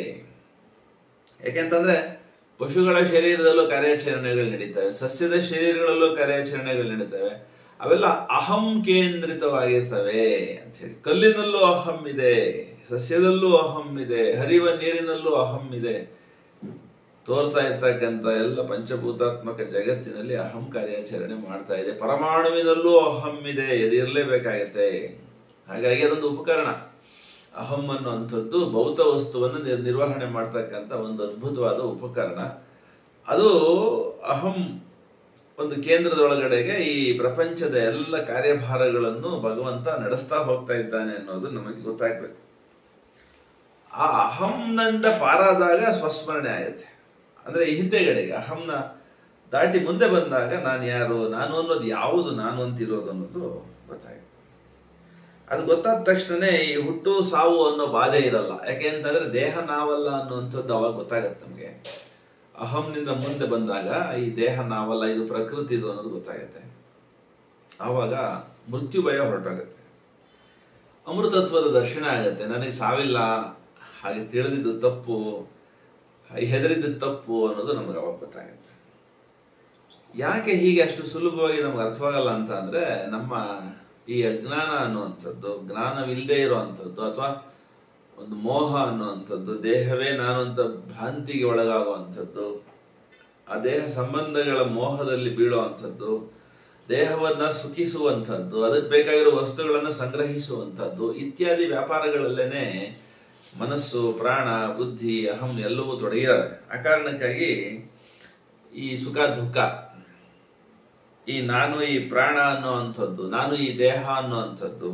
ಯಾಕೆಂತಂದ್ರೆ ಪಶುಗಳ ಶರೀರದಲ್ಲೂ ಕಾರ್ಯಾಚರಣೆಗಳು ನಡೀತವೆ, ಸಸ್ಯದ ಶರೀರಗಳಲ್ಲೂ ಕಾರ್ಯಾಚರಣೆಗಳು ನಡೀತವೆ. ಅವೆಲ್ಲ ಅಹಂ ಕೇಂದ್ರಿತವಾಗಿರ್ತವೆ ಅಂತ ಹೇಳಿ. ಕಲ್ಲಿನಲ್ಲೂ ಅಹಂ ಇದೆ, ಸಸ್ಯದಲ್ಲೂ ಅಹಂ ಇದೆ, ಹರಿಯುವ ನೀರಿನಲ್ಲೂ ಅಹಂ ಇದೆ. ತೋರ್ತಾ ಇರ್ತಕ್ಕಂಥ ಎಲ್ಲ ಪಂಚಭೂತಾತ್ಮಕ ಜಗತ್ತಿನಲ್ಲಿ ಅಹಂ ಕಾರ್ಯಾಚರಣೆ ಮಾಡ್ತಾ ಇದೆ. ಪರಮಾಣುವಿನಲ್ಲೂ ಅಹಂ ಇದೆ, ಎದಿರಲೇಬೇಕಾಗತ್ತೆ. ಹಾಗಾಗಿ ಅದೊಂದು ಉಪಕರಣ. ಅಹಂ ಅನ್ನುವಂಥದ್ದು ಭೌತ ವಸ್ತುವನ್ನು ನಿರ್ವಹಣೆ ಮಾಡ್ತಕ್ಕಂಥ ಒಂದು ಅದ್ಭುತವಾದ ಉಪಕರಣ. ಅದು ಅಹಂ ಒಂದು ಕೇಂದ್ರದೊಳಗಡೆಗೆ ಈ ಪ್ರಪಂಚದ ಎಲ್ಲ ಕಾರ್ಯಭಾರಗಳನ್ನು ಭಗವಂತ ನಡೆಸ್ತಾ ಹೋಗ್ತಾ ಇದ್ದಾನೆ ಅನ್ನೋದು ನಮಗೆ ಗೊತ್ತಾಗ್ಬೇಕು. ಆ ಅಹಂನಿಂದ ಪಾರಾದಾಗ ಸ್ವಸ್ಮರಣೆ ಆಗುತ್ತೆ. ಅಂದ್ರೆ ಈ ಹಿಂದೆಗಡೆಗೆ ಅಹಂನ ದಾಟಿ ಮುಂದೆ ಬಂದಾಗ ನಾನು ಯಾರು, ನಾನು ಅನ್ನೋದು ಯಾವುದು, ನಾನು ಅಂತಿರೋದು ಅನ್ನೋದು ಗೊತ್ತಾಗುತ್ತೆ. ಅದು ಗೊತ್ತಾದ ತಕ್ಷಣನೇ ಈ ಹುಟ್ಟು ಸಾವು ಅನ್ನೋ ಬಾಧೆ ಇರಲ್ಲ. ಯಾಕೆಂತಂದ್ರೆ ದೇಹ ನಾವಲ್ಲ ಅನ್ನುವಂಥದ್ದು ಅವಾಗ ಗೊತ್ತಾಗತ್ತೆ ನಮಗೆ. ಅಹಂನಿಂದ ಮುಂದೆ ಬಂದಾಗ ಈ ದೇಹ ನಾವಲ್ಲ, ಇದು ಪ್ರಕೃತಿ ಇದು ಅನ್ನೋದು ಗೊತ್ತಾಗತ್ತೆ. ಆವಾಗ ಮೃತ್ಯು ಭಯ ಹೊರಟೋಗತ್ತೆ, ಅಮೃತತ್ವದ ದರ್ಶನ ಆಗತ್ತೆ. ನನಗೆ ಸಾವಿಲ್ಲ, ಹಾಗೆ ತಿಳಿದಿದ್ದು ತಪ್ಪು, ಹೆದರಿದ್ದು ತಪ್ಪು ಅನ್ನೋದು ನಮಗೆ ಅವಾಗ ಗೊತ್ತಾಗತ್ತೆ. ಯಾಕೆ ಹೀಗೆ ಅಷ್ಟು ಸುಲಭವಾಗಿ ನಮ್ಗೆ ಅರ್ಥವಾಗಲ್ಲ ಅಂತ ಅಂದ್ರೆ, ನಮ್ಮ ಈ ಅಜ್ಞಾನ ಅನ್ನುವಂಥದ್ದು, ಜ್ಞಾನವಿಲ್ಲದೆ ಇರುವಂಥದ್ದು, ಅಥವಾ ಒಂದು ಮೋಹ ಅನ್ನುವಂಥದ್ದು, ದೇಹವೇ ನಾನು ಅಂತ ಭ್ರಾಂತಿಗೆ ಒಳಗಾಗುವಂಥದ್ದು, ಆ ದೇಹ ಸಂಬಂಧಗಳ ಮೋಹದಲ್ಲಿ ಬೀಳುವಂಥದ್ದು, ದೇಹವನ್ನ ಸುಖಿಸುವಂಥದ್ದು, ಅದಕ್ಕೆ ಬೇಕಾಗಿರೋ ವಸ್ತುಗಳನ್ನು ಸಂಗ್ರಹಿಸುವಂಥದ್ದು ಇತ್ಯಾದಿ ವ್ಯಾಪಾರಗಳಲ್ಲೇನೆ ಮನಸ್ಸು, ಪ್ರಾಣ, ಬುದ್ಧಿ, ಅಹಂ ಎಲ್ಲವೂ ತೊಡಗಿರವೆ. ಆ ಕಾರಣಕ್ಕಾಗಿ ಈ ಸುಖ ದುಃಖ, ಈ ನಾನು ಈ ಪ್ರಾಣ ಅನ್ನುವಂಥದ್ದು, ನಾನು ಈ ದೇಹ ಅನ್ನುವಂಥದ್ದು,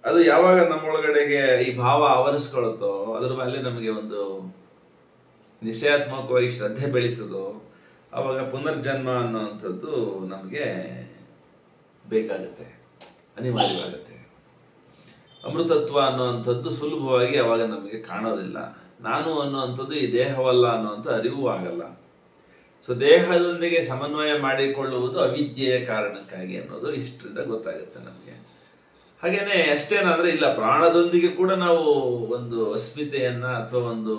ಅದು ಯಾವಾಗ ನಮ್ಮೊಳಗಡೆಗೆ ಈ ಭಾವ ಆವರಿಸ್ಕೊಳುತ್ತೋ, ಅದ್ರ ಮೇಲೆ ನಮಗೆ ಒಂದು ನಿಶ್ಚಯಾತ್ಮಕವಾಗಿ ಶ್ರದ್ಧೆ ಬೆಳೀತದೋ, ಅವಾಗ ಪುನರ್ಜನ್ಮ ಅನ್ನುವಂಥದ್ದು ನಮಗೆ ಬೇಕಾಗುತ್ತೆ, ಅನಿವಾರ್ಯವಾಗುತ್ತೆ. ಅಮೃತತ್ವ ಅನ್ನುವಂಥದ್ದು ಸುಲಭವಾಗಿ ಅವಾಗ ನಮಗೆ ಕಾಣೋದಿಲ್ಲ. ನಾನು ಅನ್ನುವಂಥದ್ದು ಈ ದೇಹವಲ್ಲ ಅನ್ನುವಂಥ ಅರಿವು ಆಗಲ್ಲ. ಸೊ ದೇಹದೊಂದಿಗೆ ಸಮನ್ವಯ ಮಾಡಿಕೊಳ್ಳುವುದು ಅವಿದ್ಯೆಯ ಕಾರಣಕ್ಕಾಗಿ ಅನ್ನೋದು ಇಷ್ಟರಿಂದ ಗೊತ್ತಾಗುತ್ತೆ ನಮಗೆ. ಹಾಗೇನೆ ಅಷ್ಟೇನಾದ್ರೆ ಇಲ್ಲ, ಪ್ರಾಣದೊಂದಿಗೆ ಕೂಡ ನಾವು ಒಂದು ಅಸ್ಮಿತೆಯನ್ನ ಅಥವಾ ಒಂದು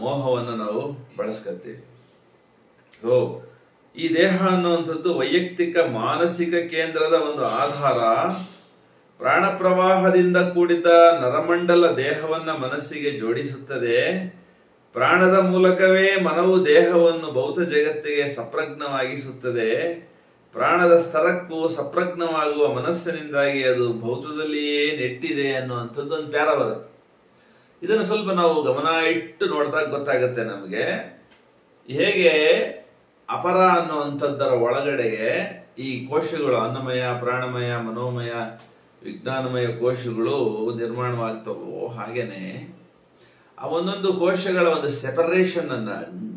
ಮೋಹವನ್ನು ನಾವು ಬಳಸ್ಕೊತೀವಿ. ಸೊ ಈ ದೇಹ ಅನ್ನುವಂಥದ್ದು ವೈಯಕ್ತಿಕ ಮಾನಸಿಕ ಕೇಂದ್ರದ ಒಂದು ಆಧಾರ. ಪ್ರಾಣ ಪ್ರವಾಹದಿಂದ ಕೂಡಿದ ನರಮಂಡಲ ದೇಹವನ್ನ ಮನಸ್ಸಿಗೆ ಜೋಡಿಸುತ್ತದೆ. ಪ್ರಾಣದ ಮೂಲಕವೇ ಮನವು ದೇಹವನ್ನು ಭೌತ ಜಗತ್ತಿಗೆ ಸಪ್ರಜ್ಞವಾಗಿಸುತ್ತದೆ. ಪ್ರಾಣದ ಸ್ತರಕ್ಕೂ ಸಪ್ರಜ್ಞವಾಗುವ ಮನಸ್ಸಿನಿಂದಾಗಿ ಅದು ಭೌತದಲ್ಲಿಯೇ ನೆಟ್ಟಿದೆ ಅನ್ನುವಂಥದ್ದು ಒಂದು ಪ್ಯಾರ ಬರುತ್ತೆ. ಇದನ್ನು ಸ್ವಲ್ಪ ನಾವು ಗಮನ ಇಟ್ಟು ನೋಡಿದಾಗ ಗೊತ್ತಾಗುತ್ತೆ ನಮಗೆ, ಹೇಗೆ ಅಪರ ಅನ್ನುವಂಥದ್ದರ ಒಳಗಡೆಗೆ ಈ ಕೋಶಗಳು, ಅನ್ನಮಯ, ಪ್ರಾಣಮಯ, ಮನೋಮಯ, ವಿಜ್ಞಾನಮಯ ಕೋಶಗಳು ನಿರ್ಮಾಣವಾಗ್ತವೋ, ಹಾಗೇನೆ ಆ ಒಂದೊಂದು ಕೋಶಗಳ ಒಂದು ಸೆಪರೇಷನ್ ಅನ್ನ,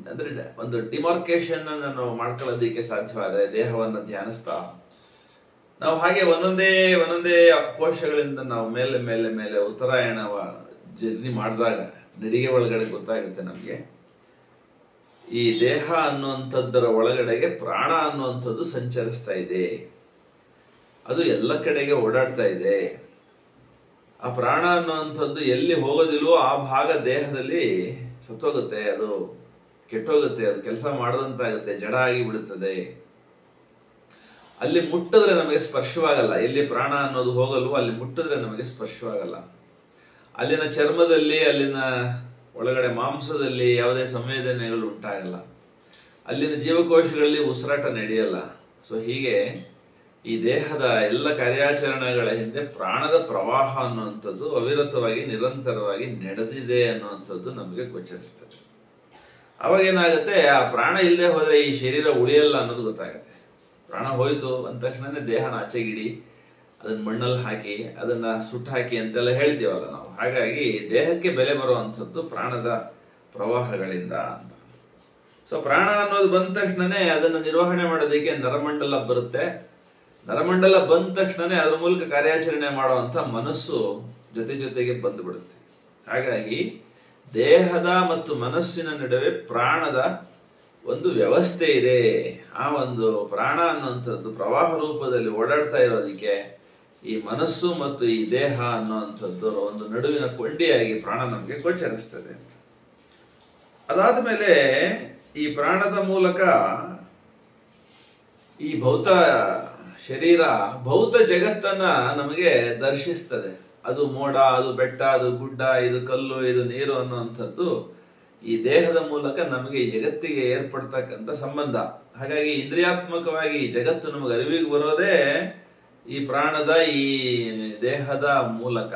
ಅಂದ್ರೆ ಒಂದು ಡಿಮಾರ್ಕೇಶನ್ ಅನ್ನ ನಾವು ಮಾಡ್ಕೊಳ್ಳೋದಿಕ್ಕೆ ಸಾಧ್ಯವಾದರೆ ದೇಹವನ್ನು ಧ್ಯಾನಿಸ್ತಾ ನಾವು ಹಾಗೆ ಒಂದೊಂದೇ ಕೋಶಗಳಿಂದ ನಾವು ಮೇಲೆ ಮೇಲೆ ಮೇಲೆ ಉತ್ತರಾಯಣ ಜರ್ನಿ ಮಾಡಿದಾಗ ನಡಿಗೆ ಒಳಗಡೆ ಗೊತ್ತಾಗುತ್ತೆ ನಮಗೆ, ಈ ದೇಹ ಅನ್ನುವಂಥದ್ದರ ಒಳಗಡೆಗೆ ಪ್ರಾಣ ಅನ್ನುವಂಥದ್ದು ಸಂಚರಿಸ್ತಾ ಇದೆ. ಅದು ಎಲ್ಲ ಕಡೆಗೆ ಓಡಾಡ್ತಾ ಇದೆ. ಆ ಪ್ರಾಣ ಅನ್ನುವಂಥದ್ದು ಎಲ್ಲಿ ಹೋಗೋದಿಲ್ವೋ ಆ ಭಾಗ ದೇಹದಲ್ಲಿ ಸತ್ತೋಗುತ್ತೆ, ಅದು ಕೆಟ್ಟೋಗುತ್ತೆ, ಅದು ಕೆಲಸ ಮಾಡದಂತಾಗುತ್ತೆ, ಜಡ ಆಗಿ ಬಿಡುತ್ತದೆ. ಅಲ್ಲಿ ಮುಟ್ಟಿದ್ರೆ ನಮಗೆ ಸ್ಪರ್ಶವಾಗಲ್ಲ. ಎಲ್ಲಿ ಪ್ರಾಣ ಅನ್ನೋದು ಹೋಗಲ್ವೋ ಅಲ್ಲಿ ಮುಟ್ಟಿದ್ರೆ ನಮಗೆ ಸ್ಪರ್ಶವಾಗಲ್ಲ. ಅಲ್ಲಿನ ಚರ್ಮದಲ್ಲಿ, ಅಲ್ಲಿನ ಒಳಗಡೆ ಮಾಂಸದಲ್ಲಿ ಯಾವುದೇ ಸಂವೇದನೆಗಳು ಉಂಟಾಗಲ್ಲ. ಅಲ್ಲಿನ ಜೀವಕೋಶಗಳಲ್ಲಿ ಉಸಿರಾಟ ನಡೆಯಲ್ಲ. ಸೊ ಹೀಗೆ ಈ ದೇಹದ ಎಲ್ಲ ಕಾರ್ಯಾಚರಣೆಗಳ ಹಿಂದೆ ಪ್ರಾಣದ ಪ್ರವಾಹ ಅನ್ನುವಂಥದ್ದು ಅವಿರತವಾಗಿ ನಿರಂತರವಾಗಿ ನಡೆದಿದೆ ಅನ್ನುವಂಥದ್ದು ನಮಗೆ ಗೋಚರಿಸ್ತದೆ. ಅವಾಗ ಏನಾಗುತ್ತೆ, ಆ ಪ್ರಾಣ ಇಲ್ಲದೆ ಹೋದ್ರೆ ಈ ಶರೀರ ಉಳಿಯಲ್ಲ ಅನ್ನೋದು ಗೊತ್ತಾಗುತ್ತೆ. ಪ್ರಾಣ ಹೋಯ್ತು ಅಂದ ತಕ್ಷಣನೇ ದೇಹನ ಆಚೆಗಿಡಿ, ಅದನ್ನ ಮಣ್ಣಲ್ಲಿ ಹಾಕಿ, ಅದನ್ನ ಸುಟ್ಟು ಹಾಕಿ ಅಂತೆಲ್ಲ ಹೇಳ್ತೀವಲ್ಲ ನಾವು. ಹಾಗಾಗಿ ದೇಹಕ್ಕೆ ಬೆಲೆ ಬರುವಂಥದ್ದು ಪ್ರಾಣದ ಪ್ರವಾಹಗಳಿಂದ ಅಂತ. ಸೊ ಪ್ರಾಣ ಅನ್ನೋದು ಬಂದ ತಕ್ಷಣನೇ ಅದನ್ನು ನಿರ್ವಹಣೆ ಮಾಡೋದಕ್ಕೆ ನರಮಂಡಲ ಬರುತ್ತೆ. ನರಮಂಡಲ ಬಂದ ತಕ್ಷಣನೇ ಅದರ ಮೂಲಕ ಕಾರ್ಯಾಚರಣೆ ಮಾಡುವಂತ ಮನಸ್ಸು ಜೊತೆಗೆ ಬಂದುಬಿಡುತ್ತೆ. ಹಾಗಾಗಿ ದೇಹದ ಮತ್ತು ಮನಸ್ಸಿನ ನಡುವೆ ಪ್ರಾಣದ ಒಂದು ವ್ಯವಸ್ಥೆ ಇದೆ. ಆ ಒಂದು ಪ್ರಾಣ ಅನ್ನುವಂಥದ್ದು ಪ್ರವಾಹ ರೂಪದಲ್ಲಿ ಓಡಾಡ್ತಾ ಇರೋದಕ್ಕೆ ಈ ಮನಸ್ಸು ಮತ್ತು ಈ ದೇಹ ಅನ್ನುವಂಥದ್ದು ಒಂದು ನಡುವಿನ ಕೊಂಡಿಯಾಗಿ ಪ್ರಾಣ ನಮಗೆ ಗೋಚರಿಸ್ತದೆ. ಅದಾದ ಮೇಲೆ ಈ ಪ್ರಾಣದ ಮೂಲಕ ಈ ಭೌತ ಶರೀರ ಭೌತ ಜಗತ್ತನ್ನ ನಮಗೆ ದರ್ಶಿಸ್ತದೆ. ಅದು ಮೋಡ, ಅದು ಬೆಟ್ಟ, ಅದು ಗುಡ್ಡ, ಇದು ಕಲ್ಲು, ಇದು ನೀರು ಅನ್ನುವಂಥದ್ದು ಈ ದೇಹದ ಮೂಲಕ ನಮಗೆ ಈ ಜಗತ್ತಿಗೆ ಏರ್ಪಡ್ತಕ್ಕಂಥ ಸಂಬಂಧ. ಹಾಗಾಗಿ ಇಂದ್ರಿಯಾತ್ಮಕವಾಗಿ ಈ ಜಗತ್ತು ನಮಗೆ ಅರಿವಿಗೆ ಬರೋದೇ ಈ ಪ್ರಾಣದ ಈ ದೇಹದ ಮೂಲಕ.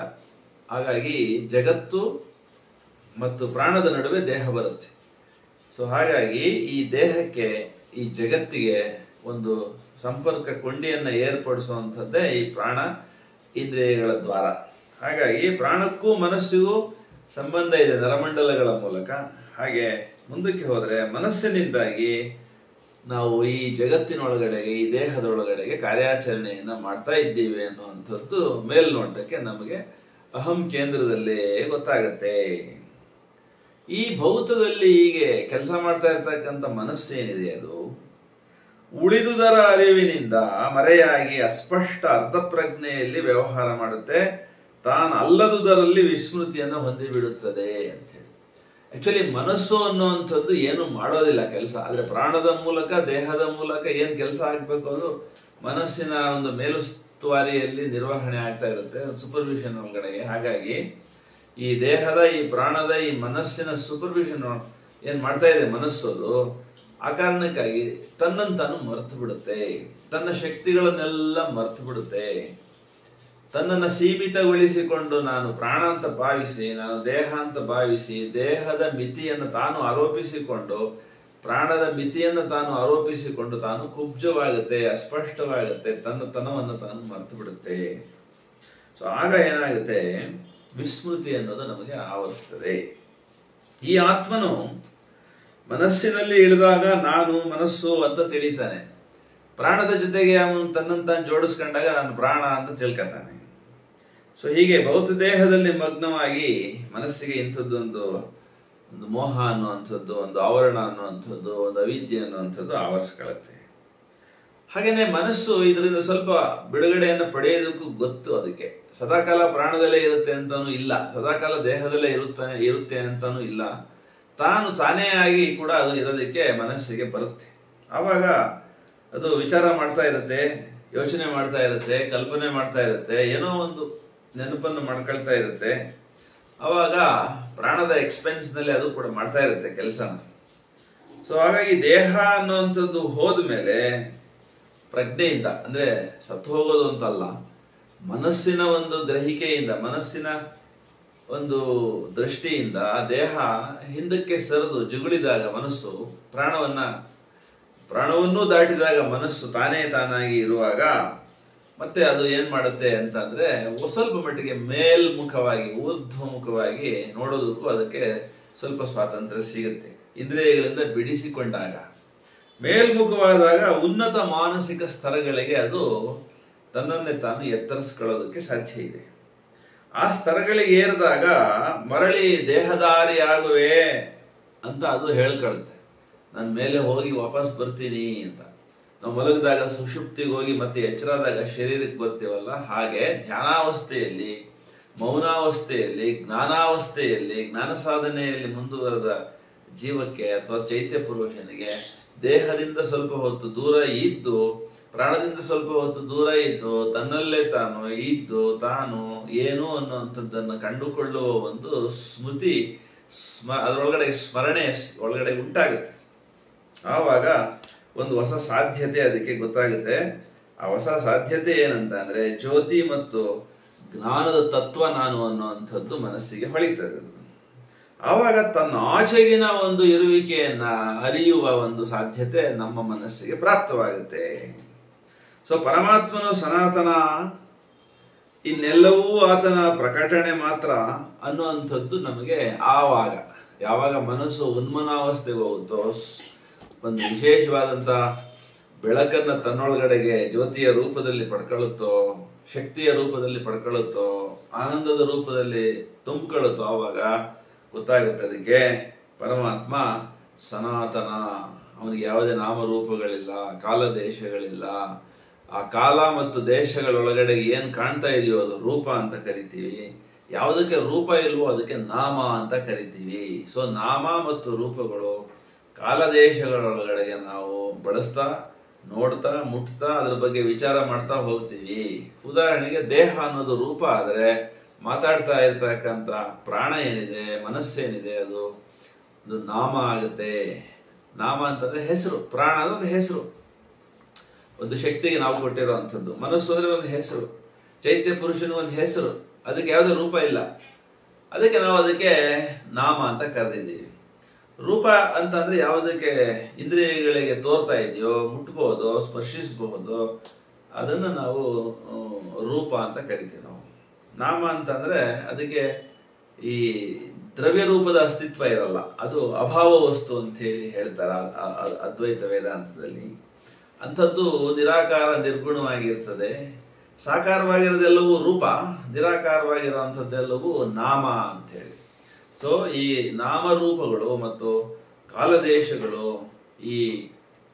ಹಾಗಾಗಿ ಜಗತ್ತು ಮತ್ತು ಪ್ರಾಣದ ನಡುವೆ ದೇಹ ಬರುತ್ತೆ. ಸೊ ಹಾಗಾಗಿ ಈ ದೇಹಕ್ಕೆ ಈ ಜಗತ್ತಿಗೆ ಒಂದು ಸಂಪರ್ಕ ಕೊಂಡಿಯನ್ನ ಏರ್ಪಡಿಸುವಂಥದ್ದೇ ಈ ಪ್ರಾಣ ಇಂದ್ರಿಯಗಳ ದ್ವಾರ. ಹಾಗಾಗಿ ಪ್ರಾಣಕ್ಕೂ ಮನಸ್ಸಿಗೂ ಸಂಬಂಧ ಇದೆ ನರಮಂಡಲಗಳ ಮೂಲಕ. ಹಾಗೆ ಮುಂದಕ್ಕೆ ಹೋದರೆ ಮನಸ್ಸಿನಿಂದಾಗಿ ನಾವು ಈ ಜಗತ್ತಿನೊಳಗಡೆಗೆ ಈ ದೇಹದೊಳಗಡೆಗೆ ಕಾರ್ಯಾಚರಣೆಯನ್ನ ಮಾಡ್ತಾ ಇದ್ದೀವಿ ಅನ್ನುವಂಥದ್ದು ಮೇಲ್ನೋಟಕ್ಕೆ ನಮಗೆ ಅಹಂ ಕೇಂದ್ರದಲ್ಲಿ ಗೊತ್ತಾಗತ್ತೆ. ಈ ಭೌತದಲ್ಲಿ ಹೀಗೆ ಕೆಲಸ ಮಾಡ್ತಾ ಇರ್ತಕ್ಕಂಥ ಮನಸ್ಸೇನಿದೆ ಅದು ಉಳಿದುದರ ಅರಿವಿನಿಂದ ಮರೆಯಾಗಿ ಅಸ್ಪಷ್ಟ ಅರ್ಧಪ್ರಜ್ಞೆಯಲ್ಲಿ ವ್ಯವಹಾರ ಮಾಡುತ್ತೆ. ತಾನು ಅಲ್ಲದುದರಲ್ಲಿ ವಿಸ್ಮೃತಿಯನ್ನು ಹೊಂದಿಬಿಡುತ್ತದೆ ಅಂತ ಹೇಳಿ. ಆಕ್ಚುಲಿ ಮನಸ್ಸು ಅನ್ನುವಂಥದ್ದು ಏನು ಮಾಡೋದಿಲ್ಲ ಕೆಲಸ. ಆದ್ರೆ ಪ್ರಾಣದ ಮೂಲಕ ದೇಹದ ಮೂಲಕ ಏನ್ ಕೆಲಸ ಆಗ್ಬೇಕು ಅದು ಮನಸ್ಸಿನ ಒಂದು ಮೇಲುಸ್ತುವಾರಿಯಲ್ಲಿ ನಿರ್ವಹಣೆ ಆಗ್ತಾ ಇರುತ್ತೆ, ಸೂಪರ್ವಿಷನ್ ಒಳಗಡೆಗೆ. ಹಾಗಾಗಿ ಈ ದೇಹದ ಈ ಪ್ರಾಣದ ಈ ಮನಸ್ಸಿನ ಸೂಪರ್ವಿಷನ್ ಏನ್ ಮಾಡ್ತಾ ಇದೆ ಮನಸ್ಸು, ಅದು ಆ ಕಾರಣಕ್ಕಾಗಿ ತನ್ನನ್ನು ತಾನು ಮರೆತು ಬಿಡುತ್ತೆ, ತನ್ನ ಶಕ್ತಿಗಳನ್ನೆಲ್ಲ ಮರೆತು ಬಿಡುತ್ತೆ. ತನ್ನನ್ನು ಸೀಮಿತಗೊಳಿಸಿಕೊಂಡು ನಾನು ಪ್ರಾಣ ಅಂತ ಭಾವಿಸಿ, ನಾನು ದೇಹ ಅಂತ ಭಾವಿಸಿ, ದೇಹದ ಮಿತಿಯನ್ನು ತಾನು ಆರೋಪಿಸಿಕೊಂಡು, ಪ್ರಾಣದ ಮಿತಿಯನ್ನು ತಾನು ಆರೋಪಿಸಿಕೊಂಡು ತಾನು ಕುಬ್ಜವಾಗುತ್ತೆ, ಅಸ್ಪಷ್ಟವಾಗುತ್ತೆ, ತನ್ನ ತನವನ್ನು ತಾನು ಮರೆತು ಬಿಡುತ್ತೆ. ಸೊ ಆಗ ಏನಾಗುತ್ತೆ, ವಿಸ್ಮೃತಿ ಅನ್ನೋದು ನಮಗೆ ಆವರಿಸ್ತದೆ. ಈ ಆತ್ಮನು ಮನಸ್ಸಿನಲ್ಲಿ ಇಳಿದಾಗ ನಾನು ಮನಸ್ಸು ಅಂತ ತಿಳಿತಾನೆ. ಪ್ರಾಣದ ಜೊತೆಗೆ ಅವನು ತನ್ನನ್ನು ತಾನು ಜೋಡಿಸ್ಕೊಂಡಾಗ ನಾನು ಪ್ರಾಣ ಅಂತ ತಿಳ್ಕೊತಾನೆ. ಸೊ ಹೀಗೆ ಭೌತ ದೇಹದಲ್ಲಿ ಮಗ್ನವಾಗಿ ಮನಸ್ಸಿಗೆ ಇಂಥದ್ದು ಒಂದು ಮೋಹ ಅನ್ನುವಂಥದ್ದು, ಒಂದು ಆವರಣ ಅನ್ನುವಂಥದ್ದು, ಒಂದು ಅವಿದ್ಯೆ ಅನ್ನುವಂಥದ್ದು ಆವರಿಸ್ಕೊಳ್ಳುತ್ತೆ. ಹಾಗೇನೆ ಮನಸ್ಸು ಇದರಿಂದ ಸ್ವಲ್ಪ ಬಿಡುಗಡೆಯನ್ನು ಪಡೆಯೋದಕ್ಕೂ ಗೊತ್ತು. ಅದಕ್ಕೆ ಸದಾಕಾಲ ಪ್ರಾಣದಲ್ಲೇ ಇರುತ್ತೆ ಅಂತಾನೂ ಇಲ್ಲ, ಸದಾಕಾಲ ದೇಹದಲ್ಲೇ ಇರುತ್ತೆ ಅಂತಾನೂ ಇಲ್ಲ. ತಾನೇ ಆಗಿ ಕೂಡ ಅದು ಇರೋದಕ್ಕೆ ಮನಸ್ಸಿಗೆ ಬರುತ್ತೆ. ಆವಾಗ ಅದು ವಿಚಾರ ಮಾಡ್ತಾ ಇರುತ್ತೆ, ಯೋಚನೆ ಮಾಡ್ತಾ ಇರುತ್ತೆ, ಕಲ್ಪನೆ ಮಾಡ್ತಾ ಇರುತ್ತೆ, ಏನೋ ಒಂದು ನೆನಪನ್ನು ಮಾಡ್ಕೊಳ್ತಾ ಇರುತ್ತೆ. ಅವಾಗ ಪ್ರಾಣದ ಎಕ್ಸ್ಪೆನ್ಸ್ ನಲ್ಲಿ ಅದು ಕೂಡ ಮಾಡ್ತಾ ಇರುತ್ತೆ ಕೆಲಸನ. ಸೊ ಹಾಗಾಗಿ ದೇಹ ಅನ್ನುವಂಥದ್ದು ಹೋದ್ಮೇಲೆ ಪ್ರಜ್ಞೆಯಿಂದ, ಅಂದ್ರೆ ಸತ್ತು ಹೋಗೋದು ಅಂತಲ್ಲ, ಮನಸ್ಸಿನ ಒಂದು ಗ್ರಹಿಕೆಯಿಂದ, ಮನಸ್ಸಿನ ಒಂದು ದೃಷ್ಟಿಯಿಂದ ದೇಹ ಹಿಂದಕ್ಕೆ ಸರಿದು ಜುಗುಳಿದಾಗ ಮನಸ್ಸು ಪ್ರಾಣವನ್ನೂ ದಾಟಿದಾಗ ಮನಸ್ಸು ತಾನಾಗಿ ಇರುವಾಗ ಮತ್ತೆ ಅದು ಏನ್ ಮಾಡುತ್ತೆ ಅಂತಂದ್ರೆ ಸ್ವಲ್ಪ ಮಟ್ಟಿಗೆ ಮೇಲ್ಮುಖವಾಗಿ ಊರ್ಧ್ವಮುಖವಾಗಿ ನೋಡೋದಕ್ಕೂ ಅದಕ್ಕೆ ಸ್ವಲ್ಪ ಸ್ವಾತಂತ್ರ್ಯ ಸಿಗುತ್ತೆ. ಇಂದ್ರಿಯಗಳಿಂದ ಬಿಡಿಸಿಕೊಂಡಾಗ ಮೇಲ್ಮುಖವಾದಾಗ ಉನ್ನತ ಮಾನಸಿಕ ಸ್ತರಗಳಿಗೆ ಅದು ತನ್ನನ್ನೇ ತಾನು ಎತ್ತರಿಸ್ಕೊಳ್ಳೋದಕ್ಕೆ ಸಾಧ್ಯ ಇದೆ. ಆ ಸ್ತರಗಳಿಗೆ ಏರಿದಾಗ ಮರಳಿ ದೇಹದಾರಿ ಆಗುವೆ ಅಂತ ಅದು ಹೇಳ್ಕೊಳುತ್ತೆ. ನಾನು ಮೇಲೆ ಹೋಗಿ ವಾಪಸ್ ಬರ್ತೀನಿ ಅಂತ. ನಾವು ಮಲಗಿದಾಗ ಸುಷುಪ್ತಿಗೆ ಹೋಗಿ ಮತ್ತೆ ಎಚ್ಚರಾದಾಗ ಶರೀರಕ್ಕೆ ಬರ್ತೀವಲ್ಲ, ಹಾಗೆ ಧ್ಯಾನಾವಸ್ಥೆಯಲ್ಲಿ, ಮೌನಾವಸ್ಥೆಯಲ್ಲಿ, ಜ್ಞಾನಾವಸ್ಥೆಯಲ್ಲಿ, ಜ್ಞಾನ ಸಾಧನೆಯಲ್ಲಿ ಮುಂದುವರೆದ ಜೀವಕ್ಕೆ ಅಥವಾ ಚೈತ್ಯ ಪುರುಷನಿಗೆ ದೇಹದಿಂದ ಸ್ವಲ್ಪ ಹೊತ್ತು ದೂರ ಇದ್ದು, ಪ್ರಾಣದಿಂದ ಸ್ವಲ್ಪ ಹೊತ್ತು ದೂರ ಇದ್ದು, ತನ್ನಲ್ಲೇ ತಾನು ಇದ್ದು ತಾನು ಏನು ಅನ್ನುವಂಥದ್ದನ್ನು ಕಂಡುಕೊಳ್ಳುವ ಒಂದು ಸ್ಮೃತಿ, ಅದರೊಳಗಡೆ ಸ್ಮರಣೆ ಒಳಗಡೆ ಉಂಟಾಗುತ್ತೆ. ಆವಾಗ ಒಂದು ಹೊಸ ಸಾಧ್ಯತೆ ಅದಕ್ಕೆ ಗೊತ್ತಾಗುತ್ತೆ. ಆ ಹೊಸ ಸಾಧ್ಯತೆ ಏನಂತ ಅಂದ್ರೆ ಜ್ಯೋತಿ ಮತ್ತು ಜ್ಞಾನದ ತತ್ವ ನಾನು ಅನ್ನುವಂಥದ್ದು ಮನಸ್ಸಿಗೆ ಹೊಳಿತದೆ. ಆವಾಗ ತನ್ನ ಆಚೆಗಿನ ಒಂದು ಇರುವಿಕೆಯನ್ನ ಅರಿಯುವ ಒಂದು ಸಾಧ್ಯತೆ ನಮ್ಮ ಮನಸ್ಸಿಗೆ ಪ್ರಾಪ್ತವಾಗುತ್ತೆ. ಸೊ ಪರಮಾತ್ಮನು ಸನಾತನ, ಇನ್ನೆಲ್ಲವೂ ಆತನ ಪ್ರಕಟಣೆ ಮಾತ್ರ ಅನ್ನುವಂಥದ್ದು ನಮಗೆ ಯಾವಾಗ ಮನಸ್ಸು ಉನ್ಮನಾವಸ್ಥೆಗೆ ಹೋಗುತ್ತೋ, ಒಂದು ವಿಶೇಷವಾದಂತ ಬೆಳಕನ್ನ ತನ್ನೊಳಗಡೆಗೆ ಜ್ಯೋತಿಯ ರೂಪದಲ್ಲಿ ಪಡ್ಕೊಳ್ಳುತ್ತೋ, ಶಕ್ತಿಯ ರೂಪದಲ್ಲಿ ಪಡ್ಕೊಳ್ಳುತ್ತೋ, ಆನಂದದ ರೂಪದಲ್ಲಿ ತುಂಬಿಕೊಳ್ಳುತ್ತೋ, ಆವಾಗ ಗೊತ್ತಾಗುತ್ತೆ ಅದಕ್ಕೆ ಪರಮಾತ್ಮ ಸನಾತನ. ಅವನಿಗೆ ಯಾವುದೇ ನಾಮರೂಪಗಳಿಲ್ಲ, ಕಾಲ ದೇಶಗಳಿಲ್ಲ. ಆ ಕಾಲ ಮತ್ತು ದೇಶಗಳೊಳಗಡೆ ಏನ್ ಕಾಣ್ತಾ ಇದೆಯೋ ಅದು ರೂಪ ಅಂತ ಕರಿತೀವಿ. ಯಾವುದಕ್ಕೆ ರೂಪ ಇಲ್ವೋ ಅದಕ್ಕೆ ನಾಮ ಅಂತ ಕರಿತೀವಿ. ಸೊ ನಾಮ ಮತ್ತು ರೂಪಗಳು ಕಾಲದೇಶಗಳೊಳಗಡೆಗೆ ನಾವು ಬಳಸ್ತಾ, ನೋಡ್ತಾ, ಮುಟ್ತಾ, ಅದ್ರ ಬಗ್ಗೆ ವಿಚಾರ ಮಾಡ್ತಾ ಹೋಗ್ತೀವಿ. ಉದಾಹರಣೆಗೆ ದೇಹ ಅನ್ನೋದು ರೂಪ ಆದ್ರೆ ಮಾತಾಡ್ತಾ ಇರ್ತಕ್ಕಂಥ ಪ್ರಾಣ ಏನಿದೆ, ಮನಸ್ಸೇನಿದೆ, ಅದು ನಾಮ ಆಗುತ್ತೆ. ನಾಮ ಅಂತಂದ್ರೆ ಹೆಸರು, ಪ್ರಾಣ ಅಂದ್ರೆ ಒಂದು ಹೆಸರು, ಒಂದು ಶಕ್ತಿಗೆ ನಾವು ಕೊಟ್ಟಿರುವಂಥದ್ದು. ಮನಸ್ಸು ಅಂದ್ರೆ ಒಂದು ಹೆಸರು, ಚೈತ್ಯ ಪುರುಷನ ಒಂದು ಹೆಸರು, ಅದಕ್ಕೆ ಯಾವುದೇ ರೂಪ ಇಲ್ಲ. ಅದಕ್ಕೆ ನಾವು ಅದಕ್ಕೆ ನಾಮ ಅಂತ ಕರೆದಿದ್ದೀವಿ. ರೂಪ ಅಂತಂದ್ರೆ ಯಾವುದಕ್ಕೆ ಇಂದ್ರಿಯಗಳಿಗೆ ತೋರ್ತಾ ಇದೆಯೋ, ಮುಟ್ಬಹುದು, ಸ್ಪರ್ಶಿಸಬಹುದು, ಅದನ್ನ ನಾವು ರೂಪ ಅಂತ ಕರಿತೀವಿ ನಾವು. ನಾಮ ಅಂತಂದ್ರೆ ಅದಕ್ಕೆ ಈ ದ್ರವ್ಯ ರೂಪದ ಅಸ್ತಿತ್ವ ಇರಲ್ಲ, ಅದು ಅಭಾವ ವಸ್ತು ಅಂತ ಹೇಳಿ ಹೇಳ್ತಾರೆ ಅದ್ವೈತ ವೇದಾಂತದಲ್ಲಿ. ಅಂಥದ್ದು ನಿರಾಕಾರ ನಿರ್ಗುಣವಾಗಿರ್ತದೆ. ಸಾಕಾರವಾಗಿರೋದೆಲ್ಲವೂ ರೂಪ, ನಿರಾಕಾರವಾಗಿರುವಂಥದ್ದೆಲ್ಲವೂ ನಾಮ ಅಂತ ಹೇಳಿ. ಸೊ ಈ ನಾಮರೂಪಗಳು ಮತ್ತು ಕಾಲದೇಶಗಳು ಈ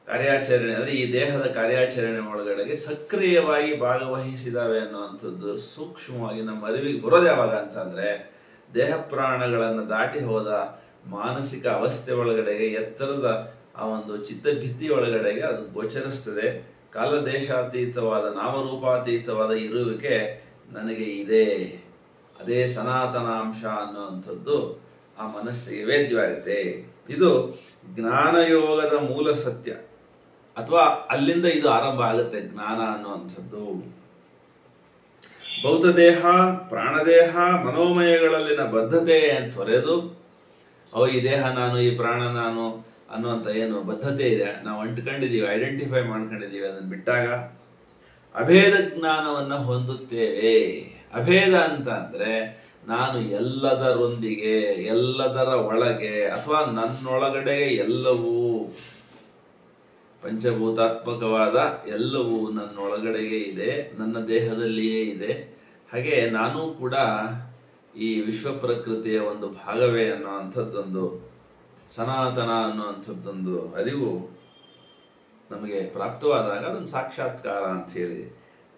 ಕಾರ್ಯಾಚರಣೆ ಅಂದ್ರೆ ಈ ದೇಹದ ಕಾರ್ಯಾಚರಣೆ ಒಳಗಡೆಗೆ ಸಕ್ರಿಯವಾಗಿ ಭಾಗವಹಿಸಿದಾವೆ ಅನ್ನುವಂಥದ್ದು ಸೂಕ್ಷ್ಮವಾಗಿ ನಮ್ಮ ಅರಿವಿಗೆ ಬರೋದು ಯಾವಾಗ ಅಂತಂದ್ರೆ ದೇಹ ಪ್ರಾಣಗಳನ್ನು ದಾಟಿ ಹೋದ ಮಾನಸಿಕ ಅವಸ್ಥೆ ಒಳಗಡೆಗೆ, ಎತ್ತರದ ಆ ಒಂದು ಚಿತ್ತಭಿತ್ತಿ ಒಳಗಡೆಗೆ ಅದು ಗೋಚರಿಸ್ತದೆ. ಕಾಲದೇಶಾತೀತವಾದ ನಾಮರೂಪಾತೀತವಾದ ಇರುವಿಕೆ ನನಗೆ ಇದೆ, ಅದೇ ಸನಾತನಾಂಶ ಅನ್ನುವಂಥದ್ದು ಆ ಮನಸ್ಸಿಗೆ ವೇದ್ಯವಾಗುತ್ತೆ. ಇದು ಜ್ಞಾನಯೋಗದ ಮೂಲ ಸತ್ಯ, ಅಥವಾ ಅಲ್ಲಿಂದ ಇದು ಆರಂಭ ಆಗುತ್ತೆ ಜ್ಞಾನ ಅನ್ನುವಂಥದ್ದು. ಭೌತದೇಹ, ಪ್ರಾಣದೇಹ, ಮನೋಮಯಗಳಲ್ಲಿನ ಬದ್ಧತೆ ತೊರೆದು, ಈ ದೇಹ ನಾನು, ಈ ಪ್ರಾಣ ನಾನು ಅನ್ನುವಂಥ ಏನು ಬದ್ಧತೆ ಇದೆ, ನಾವು ಅಂಟ್ಕೊಂಡಿದೀವಿ, ಐಡೆಂಟಿಫೈ ಮಾಡ್ಕೊಂಡಿದೀವಿ, ಅದನ್ನು ಬಿಟ್ಟಾಗ ಅಭೇದ ಜ್ಞಾನವನ್ನ ಹೊಂದುತ್ತೇವೆ. ಅಭೇದ ಅಂತ ಅಂದ್ರೆ ನಾನು ಎಲ್ಲದರೊಂದಿಗೆ, ಎಲ್ಲದರ ಒಳಗೆ, ಅಥವಾ ನನ್ನೊಳಗಡೆ ಎಲ್ಲವೂ ಪಂಚಭೂತಾತ್ಮಕವಾದ ಎಲ್ಲವೂ ನನ್ನೊಳಗಡೆಗೆ ಇದೆ, ನನ್ನ ದೇಹದಲ್ಲಿಯೇ ಇದೆ. ಹಾಗೆ ನಾನು ಕೂಡ ಈ ವಿಶ್ವ ಪ್ರಕೃತಿಯ ಒಂದು ಭಾಗವೇ ಅನ್ನುವಂಥದ್ದೊಂದು ಸನಾತನ ಅನ್ನುವಂಥದ್ದೊಂದು ಅರಿವು ನಮಗೆ ಪ್ರಾಪ್ತವಾದಾಗ ಅದೊಂದು ಸಾಕ್ಷಾತ್ಕಾರ ಅಂತ ಹೇಳಿ,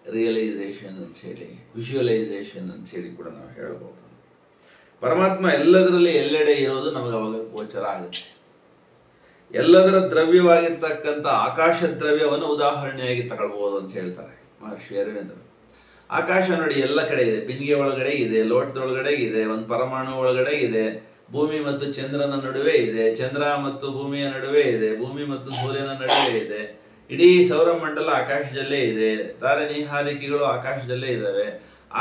ರಿಯಲೈಸೇಷನ್ ಅಂತ ಹೇಳಿ, ವಿಜುವಲೈಸೇಷನ್ ಅಂತ ಹೇಳಿ ಕೂಡ ನಾವು ಹೇಳ್ಬೋದು. ಪರಮಾತ್ಮ ಎಲ್ಲದರಲ್ಲಿ ಎಲ್ಲೆಡೆ ಇರೋದು ನಮಗೆ ಅವಾಗ ಗೋಚರ ಆಗುತ್ತೆ. ಎಲ್ಲದರ ದ್ರವ್ಯವಾಗಿರ್ತಕ್ಕಂಥ ಆಕಾಶ ದ್ರವ್ಯವನ್ನು ಉದಾಹರಣೆಯಾಗಿ ತಗೊಳ್ಬಹುದು ಅಂತ ಹೇಳ್ತಾರೆ ಮಹರ್ಷಿ ಅರವಿಂದರು. ಆಕಾಶ ನೋಡಿ ಎಲ್ಲ ಕಡೆ ಇದೆ, ಬಿಂದಿಗೆ ಒಳಗಡೆ ಇದೆ, ಲೋಟದೊಳಗಡೆ ಇದೆ, ಒಂದು ಪರಮಾಣು ಒಳಗಡೆ ಇದೆ, ಭೂಮಿ ಮತ್ತು ಚಂದ್ರನ ನಡುವೆ ಇದೆ, ಚಂದ್ರ ಮತ್ತು ಭೂಮಿಯ ನಡುವೆ ಇದೆ, ಭೂಮಿ ಮತ್ತು ಸೂರ್ಯನ ನಡುವೆ ಇದೆ, ಇಡೀ ಸೌರಮಂಡಲ ಆಕಾಶದಲ್ಲೇ ಇದೆ, ತಾರೆ ನಿಹಾರಿಕೆಗಳು ಆಕಾಶದಲ್ಲೇ ಇದ್ದಾವೆ.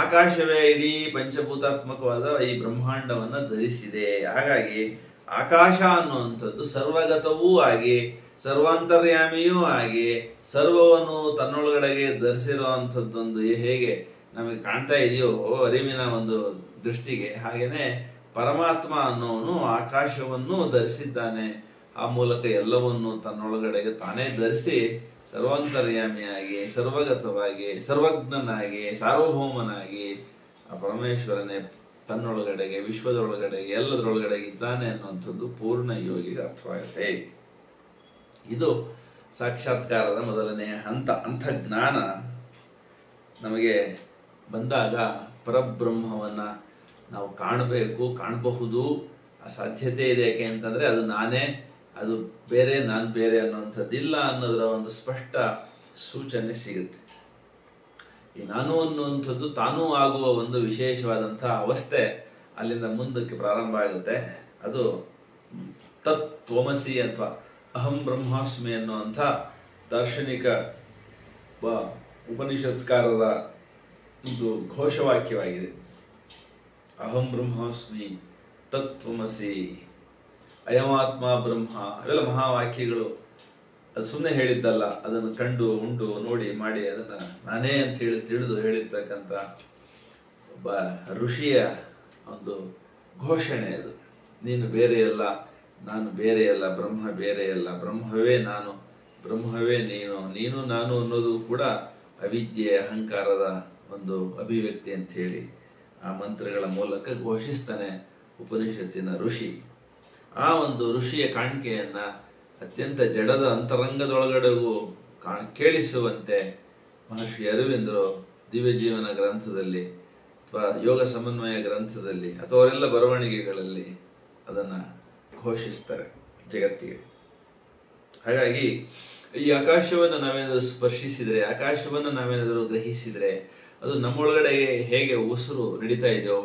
ಆಕಾಶವೇ ಇಡೀ ಪಂಚಭೂತಾತ್ಮಕವಾದ ಈ ಬ್ರಹ್ಮಾಂಡವನ್ನ ಧರಿಸಿದೆ. ಹಾಗಾಗಿ ಆಕಾಶ ಅನ್ನುವಂಥದ್ದು ಸರ್ವಗತವೂ ಆಗಿ, ಸರ್ವಾಂತರ್ಯಾಮಿಯೂ ಆಗಿ, ಸರ್ವವನ್ನು ತನ್ನೊಳಗಡೆಗೆ ಧರಿಸಿರುವಂಥದ್ದೊಂದು ಹೇಗೆ ನಮಗೆ ಕಾಣ್ತಾ ಇದೆಯೋ ಅರಿವಿನ ಒಂದು ದೃಷ್ಟಿಗೆ, ಹಾಗೇನೆ ಪರಮಾತ್ಮ ಅನ್ನೋನು ಆಕಾಶವನ್ನು ಧರಿಸಿದ್ದಾನೆ. ಆ ಮೂಲಕ ಎಲ್ಲವನ್ನು ತನ್ನೊಳಗಡೆಗೆ ತಾನೇ ಧರಿಸಿ ಸರ್ವಾಂತರ್ಯಾಮಿಯಾಗಿ, ಸರ್ವಗತವಾಗಿ, ಸರ್ವಜ್ಞನಾಗಿ, ಸಾರ್ವಭೌಮನಾಗಿ ಆ ಪರಮೇಶ್ವರನೇ ತನ್ನೊಳಗಡೆಗೆ, ವಿಶ್ವದೊಳಗಡೆಗೆ, ಎಲ್ಲದರೊಳಗಡೆಗೆ ಇದ್ದಾನೆ ಅನ್ನುವಂಥದ್ದು ಪೂರ್ಣ ಯೋಗಿಗೆ ಅರ್ಥವಾಗುತ್ತೆ. ಇದು ಸಾಕ್ಷಾತ್ಕಾರದ ಮೊದಲನೆಯ ಹಂತ. ಅಂಥ ಜ್ಞಾನ ನಮಗೆ ಬಂದಾಗ ಪರಬ್ರಹ್ಮವನ್ನ ನಾವು ಕಾಣಬೇಕು, ಕಾಣಬಹುದು, ಆ ಸಾಧ್ಯತೆ ಇದೆ. ಯಾಕೆ ಅಂತಂದ್ರೆ ಅದು ನಾನೇ, ಅದು ಬೇರೆ, ನಾನು ಬೇರೆ ಅನ್ನುವಂಥದ್ದಿಲ್ಲ ಅನ್ನೋದರ ಒಂದು ಸ್ಪಷ್ಟ ಸೂಚನೆ ಸಿಗುತ್ತೆ. ಈ ನಾನು ಅನ್ನುವಂಥದ್ದು ತಾನೂ ಆಗುವ ಒಂದು ವಿಶೇಷವಾದಂತಹ ಅವಸ್ಥೆ ಅಲ್ಲಿಂದ ಮುಂದಕ್ಕೆ ಪ್ರಾರಂಭ ಆಗುತ್ತೆ. ಅದು ತತ್ವಮಸಿ ಅಥವಾ ಅಹಂ ಬ್ರಹ್ಮಾಸ್ಮಿ ಅನ್ನುವಂಥ ದಾರ್ಶನಿಕ ಉಪನಿಷತ್ಕಾರರ ಒಂದು ಘೋಷವಾಕ್ಯವಾಗಿದೆ. ಅಹಂ ಬ್ರಹ್ಮಾಸ್ಮಿ, ತತ್ವಮಸಿ, ಅಯಮಾತ್ಮ ಬ್ರಹ್ಮ, ಅವೆಲ್ಲ ಮಹಾವಾಕ್ಯಗಳು. ಅದು ಸುಮ್ಮನೆ ಹೇಳಿದ್ದಲ್ಲ, ಅದನ್ನು ಕಂಡು ಉಂಡು ನೋಡಿ ಮಾಡಿ ಅದನ್ನ ನಾನೇ ಅಂತ ಹೇಳಿ ತಿಳಿದು ಹೇಳಿರ್ತಕ್ಕಂಥ ಒಬ್ಬ ಋಷಿಯ ಒಂದು ಘೋಷಣೆ ಅದು. ನೀನು ಬೇರೆ ಅಲ್ಲ, ನಾನು ಬೇರೆಯಲ್ಲ, ಬ್ರಹ್ಮ ಬೇರೆಯಲ್ಲ, ಬ್ರಹ್ಮವೇ ನಾನು, ಬ್ರಹ್ಮವೇ ನೀನು, ನೀನು ನಾನು ಅನ್ನೋದು ಕೂಡ ಅವಿದ್ಯೆ ಅಹಂಕಾರದ ಒಂದು ಅಭಿವ್ಯಕ್ತಿ ಅಂತ ಹೇಳಿ ಆ ಮಂತ್ರಗಳ ಮೂಲಕ ಘೋಷಿಸ್ತಾನೆ ಉಪನಿಷತ್ತಿನ ಋಷಿ. ಆ ಒಂದು ಋಷಿಯ ಕಾಣಿಕೆಯನ್ನ ಅತ್ಯಂತ ಜಡದ ಅಂತರಂಗದೊಳಗಡೆಗೂ ಕೇಳಿಸುವಂತೆ ಮಹರ್ಷಿ ಅರವಿಂದರು ದಿವ್ಯ ಜೀವನ ಗ್ರಂಥದಲ್ಲಿ ಅಥವಾ ಯೋಗ ಸಮನ್ವಯ ಗ್ರಂಥದಲ್ಲಿ ಅಥವಾ ಅವರೆಲ್ಲ ಬರವಣಿಗೆಗಳಲ್ಲಿ ಅದನ್ನ ಘೋಷಿಸ್ತಾರೆ ಜಗತ್ತಿಗೆ. ಹಾಗಾಗಿ ಈ ಆಕಾಶವನ್ನು ನಾವೇನಾದರೂ ಸ್ಪರ್ಶಿಸಿದರೆ, ಆಕಾಶವನ್ನು ನಾವೇನಾದರೂ ಗ್ರಹಿಸಿದರೆ, ಅದು ನಮ್ಮೊಳಗಡೆ ಹೇಗೆ ಉಸಿರು ನಡೀತಾ ಇದೆಯೋ,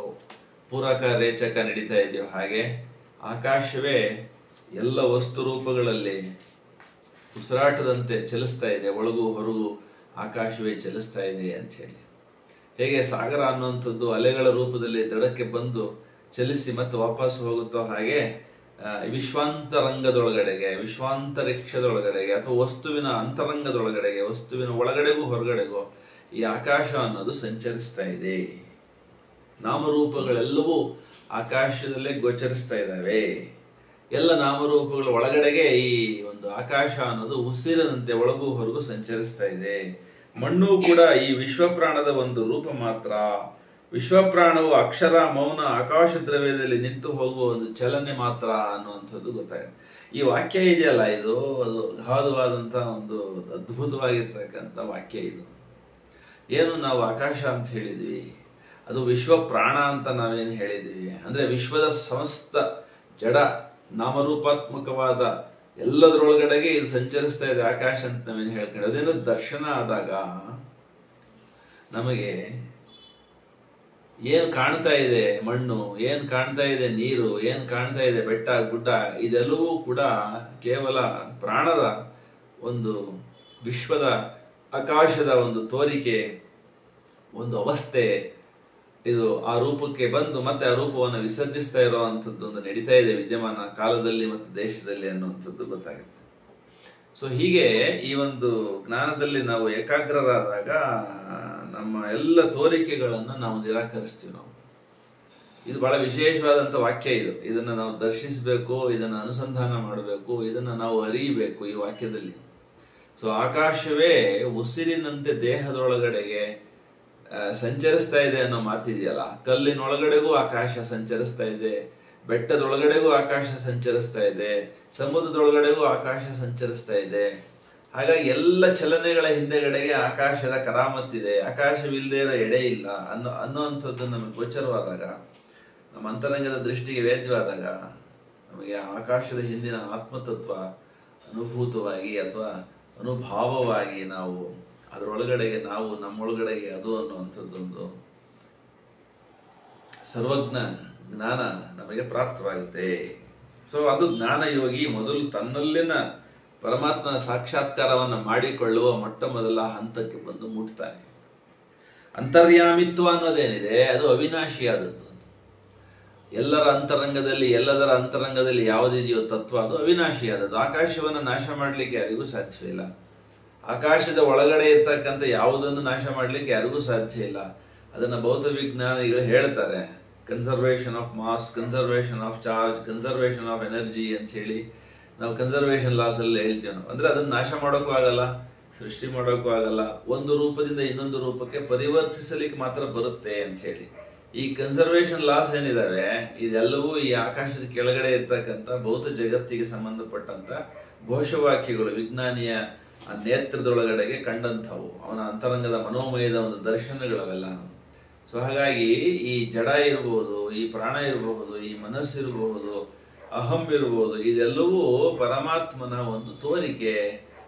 ಪೂರಕ ರೇಚಕ ನಡೀತಾ ಇದೆಯೋ, ಹಾಗೆ ಆಕಾಶವೇ ಎಲ್ಲ ವಸ್ತು ರೂಪಗಳಲ್ಲಿ ಉಸಿರಾಟದಂತೆ ಚಲಿಸ್ತಾ ಇದೆ, ಒಳಗೂ ಹೊರಗೂ ಆಕಾಶವೇ ಚಲಿಸ್ತಾ ಇದೆ ಅಂತ ಹೇಳಿ. ಹೇಗೆ ಸಾಗರ ಅನ್ನುವಂಥದ್ದು ಅಲೆಗಳ ರೂಪದಲ್ಲಿ ದಡಕ್ಕೆ ಬಂದು ಚಲಿಸಿ ಮತ್ತೆ ವಾಪಸ್ ಹೋಗುತ್ತೋ, ಹಾಗೆ ವಿಶ್ವಾಂತರಂಗದೊಳಗಡೆಗೆ, ವಿಶ್ವಾಂತರಿಕ್ಷದೊಳಗಡೆಗೆ ಅಥವಾ ವಸ್ತುವಿನ ಅಂತರಂಗದೊಳಗಡೆಗೆ, ವಸ್ತುವಿನ ಒಳಗಡೆಗೂ ಹೊರಗಡೆಗೂ ಈ ಆಕಾಶ ಅನ್ನೋದು ಸಂಚರಿಸ್ತಾ ಇದೆ. ನಾಮರೂಪಗಳೆಲ್ಲವೂ ಆಕಾಶದಲ್ಲೇ ಗೋಚರಿಸ್ತಾ ಇದ್ದಾವೆ. ಎಲ್ಲ ನಾಮರೂಪಗಳ ಒಳಗಡೆಗೆ ಈ ಒಂದು ಆಕಾಶ ಅನ್ನೋದು ಉಸಿರಿನಂತೆ ಒಳಗೂ ಹೊರಗೂ ಸಂಚರಿಸ್ತಾ ಇದೆ. ಮಣ್ಣು ಕೂಡ ಈ ವಿಶ್ವಪ್ರಾಣದ ಒಂದು ರೂಪ ಮಾತ್ರ. ವಿಶ್ವಪ್ರಾಣವು ಅಕ್ಷರ, ಮೌನ, ಆಕಾಶ ದ್ರವ್ಯದಲ್ಲಿ ನಿಂತು ಹೋಗುವ ಒಂದು ಚಲನೆ ಮಾತ್ರ ಅನ್ನುವಂಥದ್ದು ಗೊತ್ತಾಗುತ್ತೆ. ಈ ವಾಕ್ಯ ಇದೆಯಲ್ಲ, ಇದು ಅದು ಅಗಾಧವಾದಂತಹ ಒಂದು ಅದ್ಭುತವಾಗಿರ್ತಕ್ಕಂಥ ವಾಕ್ಯ. ಇದು ಏನು ನಾವು ಆಕಾಶ ಅಂತ ಹೇಳಿದ್ವಿ, ಅದು ವಿಶ್ವ ಪ್ರಾಣ ಅಂತ ನಾವೇನು ಹೇಳಿದ್ವಿ ಅಂದ್ರೆ ವಿಶ್ವದ ಸಮಸ್ತ ಜಡ ನಾಮರೂಪಾತ್ಮಕವಾದ ಎಲ್ಲದರೊಳಗಡೆಗೆ ಇದು ಸಂಚರಿಸ್ತಾ ಇದೆ ಆಕಾಶ ಅಂತ ನಾವೇನು ಹೇಳ್ಕೊಂಡು, ಅದೇನೋ ದರ್ಶನ ಆದಾಗ ನಮಗೆ ಏನ್ ಕಾಣ್ತಾ ಇದೆ ಮಣ್ಣು, ಏನ್ ಕಾಣ್ತಾ ಇದೆ ನೀರು, ಏನ್ ಕಾಣ್ತಾ ಇದೆ ಬೆಟ್ಟ ಗುಡ್ಡ, ಇದೆಲ್ಲವೂ ಕೂಡ ಕೇವಲ ಪ್ರಾಣದ ಒಂದು ವಿಶ್ವದ ಆಕಾಶದ ಒಂದು ತೋರಿಕೆ, ಒಂದು ಅವಸ್ಥೆ. ಇದು ಆ ರೂಪಕ್ಕೆ ಬಂದು ಮತ್ತೆ ಆ ರೂಪವನ್ನು ವಿಸರ್ಜಿಸ್ತಾ ಇರುವಂಥದ್ದು ಒಂದು ನಡೀತಾ ಇದೆ ವಿದ್ಯಮಾನ ಕಾಲದಲ್ಲಿ ಮತ್ತು ದೇಶದಲ್ಲಿ ಅನ್ನುವಂಥದ್ದು ಗೊತ್ತಾಗುತ್ತೆ. ಸೊ ಹೀಗೆ ಈ ಒಂದು ಜ್ಞಾನದಲ್ಲಿ ನಾವು ಏಕಾಗ್ರರಾದಾಗ ನಮ್ಮ ಎಲ್ಲ ತೋರಿಕೆಗಳನ್ನ ನಾವು ನಿರಾಕರಿಸ್ತೀವಿ. ಇದು ಬಹಳ ವಿಶೇಷವಾದಂಥ ವಾಕ್ಯ. ಇದನ್ನ ನಾವು ದರ್ಶಿಸಬೇಕು, ಇದನ್ನ ಅನುಸಂಧಾನ ಮಾಡಬೇಕು, ಇದನ್ನ ನಾವು ಅರಿಯಬೇಕು ಈ ವಾಕ್ಯದಲ್ಲಿ. ಸೊ ಆಕಾಶವೇ ಉಸಿರಿನಂತೆ ದೇಹದೊಳಗಡೆಗೆ ಸಂಚರಿಸ್ತಾ ಇದೆ ಅನ್ನೋ ಮಾತಿದೆಯಲ್ಲ, ಕಲ್ಲಿನೊಳಗಡೆಗೂ ಆಕಾಶ ಸಂಚರಿಸ್ತಾ ಇದೆ, ಬೆಟ್ಟದೊಳಗಡೆಗೂ ಆಕಾಶ ಸಂಚರಿಸ್ತಾ ಇದೆ, ಸಮುದ್ರದೊಳಗಡೆಗೂ ಆಕಾಶ ಸಂಚರಿಸ್ತಾ ಇದೆ. ಹಾಗಾಗಿ ಎಲ್ಲ ಚಲನೆಗಳ ಹಿಂದೆಗಡೆಗೆ ಆಕಾಶದ ಕರಾಮತ್ತಿದೆ, ಆಕಾಶವಿಲ್ಲದೆ ಇರೋ ಎಡೆ ಇಲ್ಲ ಅನ್ನುವಂಥದ್ದು ನಮಗೆ ಗೋಚರವಾದಾಗ, ನಮ್ಮ ಅಂತರಂಗದ ದೃಷ್ಟಿಗೆ ವೇದ್ಯವಾದಾಗ ನಮಗೆ ಆಕಾಶದ ಹಿಂದಿನ ಆತ್ಮತತ್ವ ಅನುಭೂತವಾಗಿ ಅಥವಾ ಅನುಭಾವವಾಗಿ ನಾವು ಅದರೊಳಗಡೆಗೆ ನಾವು ನಮ್ಮೊಳಗಡೆಗೆ ಅದು ಅನ್ನುವಂಥದ್ದೊಂದು ಸರ್ವಜ್ಞ ಜ್ಞಾನ ನಮಗೆ ಪ್ರಾಪ್ತವಾಗುತ್ತೆ. ಸೊ ಅದು ಜ್ಞಾನಯೋಗಿ ಮೊದಲು ತನ್ನಲ್ಲಿನ ಪರಮಾತ್ಮನ ಸಾಕ್ಷಾತ್ಕಾರವನ್ನು ಮಾಡಿಕೊಳ್ಳುವ ಮೊಟ್ಟ ಮೊದಲ ಹಂತಕ್ಕೆ ಬಂದು ಮುಟ್ತಾನೆ. ಅಂತರ್ಯಾಮಿತ್ವ ಅನ್ನೋದೇನಿದೆ ಅದು ಅವಿನಾಶಿಯಾದದ್ದು. ಎಲ್ಲರ ಅಂತರಂಗದಲ್ಲಿ ಎಲ್ಲದರ ಅಂತರಂಗದಲ್ಲಿ ಯಾವುದಿದೆಯೋ ತತ್ವ ಅದು ಅವಿನಾಶಿಯಾದದ್ದು. ಆಕಾಶವನ್ನು ನಾಶ ಮಾಡಲಿಕ್ಕೆ ಯಾರಿಗೂ ಸಾಧ್ಯವಿಲ್ಲ. ಆಕಾಶದ ಒಳಗಡೆ ಇರ್ತಕ್ಕಂಥ ಯಾವುದನ್ನು ನಾಶ ಮಾಡಲಿಕ್ಕೆ ಯಾರಿಗೂ ಸಾಧ್ಯ ಇಲ್ಲ. ಅದನ್ನ ಭೌತ ವಿಜ್ಞಾನಿಗಳು ಹೇಳ್ತಾರೆ, conservation of mass, conservation of charge, conservation of energy ಅಂತ ಹೇಳಿ ನಾವು ಕನ್ಸರ್ವೇಷನ್ ಲಾಸ್ ಅಲ್ಲಿ ಹೇಳ್ತೀವಿ ನಾವು. ಅಂದ್ರೆ ಅದನ್ನ ನಾಶ ಮಾಡೋಕ್ಕೂ ಆಗಲ್ಲ, ಸೃಷ್ಟಿ ಮಾಡೋಕ್ಕೂ ಆಗಲ್ಲ, ಒಂದು ರೂಪದಿಂದ ಇನ್ನೊಂದು ರೂಪಕ್ಕೆ ಪರಿವರ್ತಿಸಲಿಕ್ಕೆ ಮಾತ್ರ ಬರುತ್ತೆ ಅಂತ ಹೇಳಿ. ಈ ಕನ್ಸರ್ವೇಷನ್ ಲಾಸ್ ಏನಿದಾವೆ ಇದೆಲ್ಲವೂ ಈ ಆಕಾಶದ ಕೆಳಗಡೆ ಇರ್ತಕ್ಕಂಥ ಭೌತ ಜಗತ್ತಿಗೆ ಸಂಬಂಧಪಟ್ಟಂತ ಘೋಷವಾಕ್ಯಗಳು, ವಿಜ್ಞಾನಿಯ ಆ ನೇತ್ರದೊಳಗಡೆಗೆ ಕಂಡಂಥವು, ಅವನ ಅಂತರಂಗದ ಮನೋಮಯದ ಒಂದು ದರ್ಶನಗಳವೆಲ್ಲ. ಸೊ ಹಾಗಾಗಿ ಈ ಜಡ ಇರಬಹುದು, ಈ ಪ್ರಾಣ ಇರಬಹುದು, ಈ ಮನಸ್ಸು ಇರಬಹುದು, ಅಹಂ ಇರಬಹುದು, ಇದೆಲ್ಲವೂ ಪರಮಾತ್ಮನ ಒಂದು ತೋರಿಕೆ,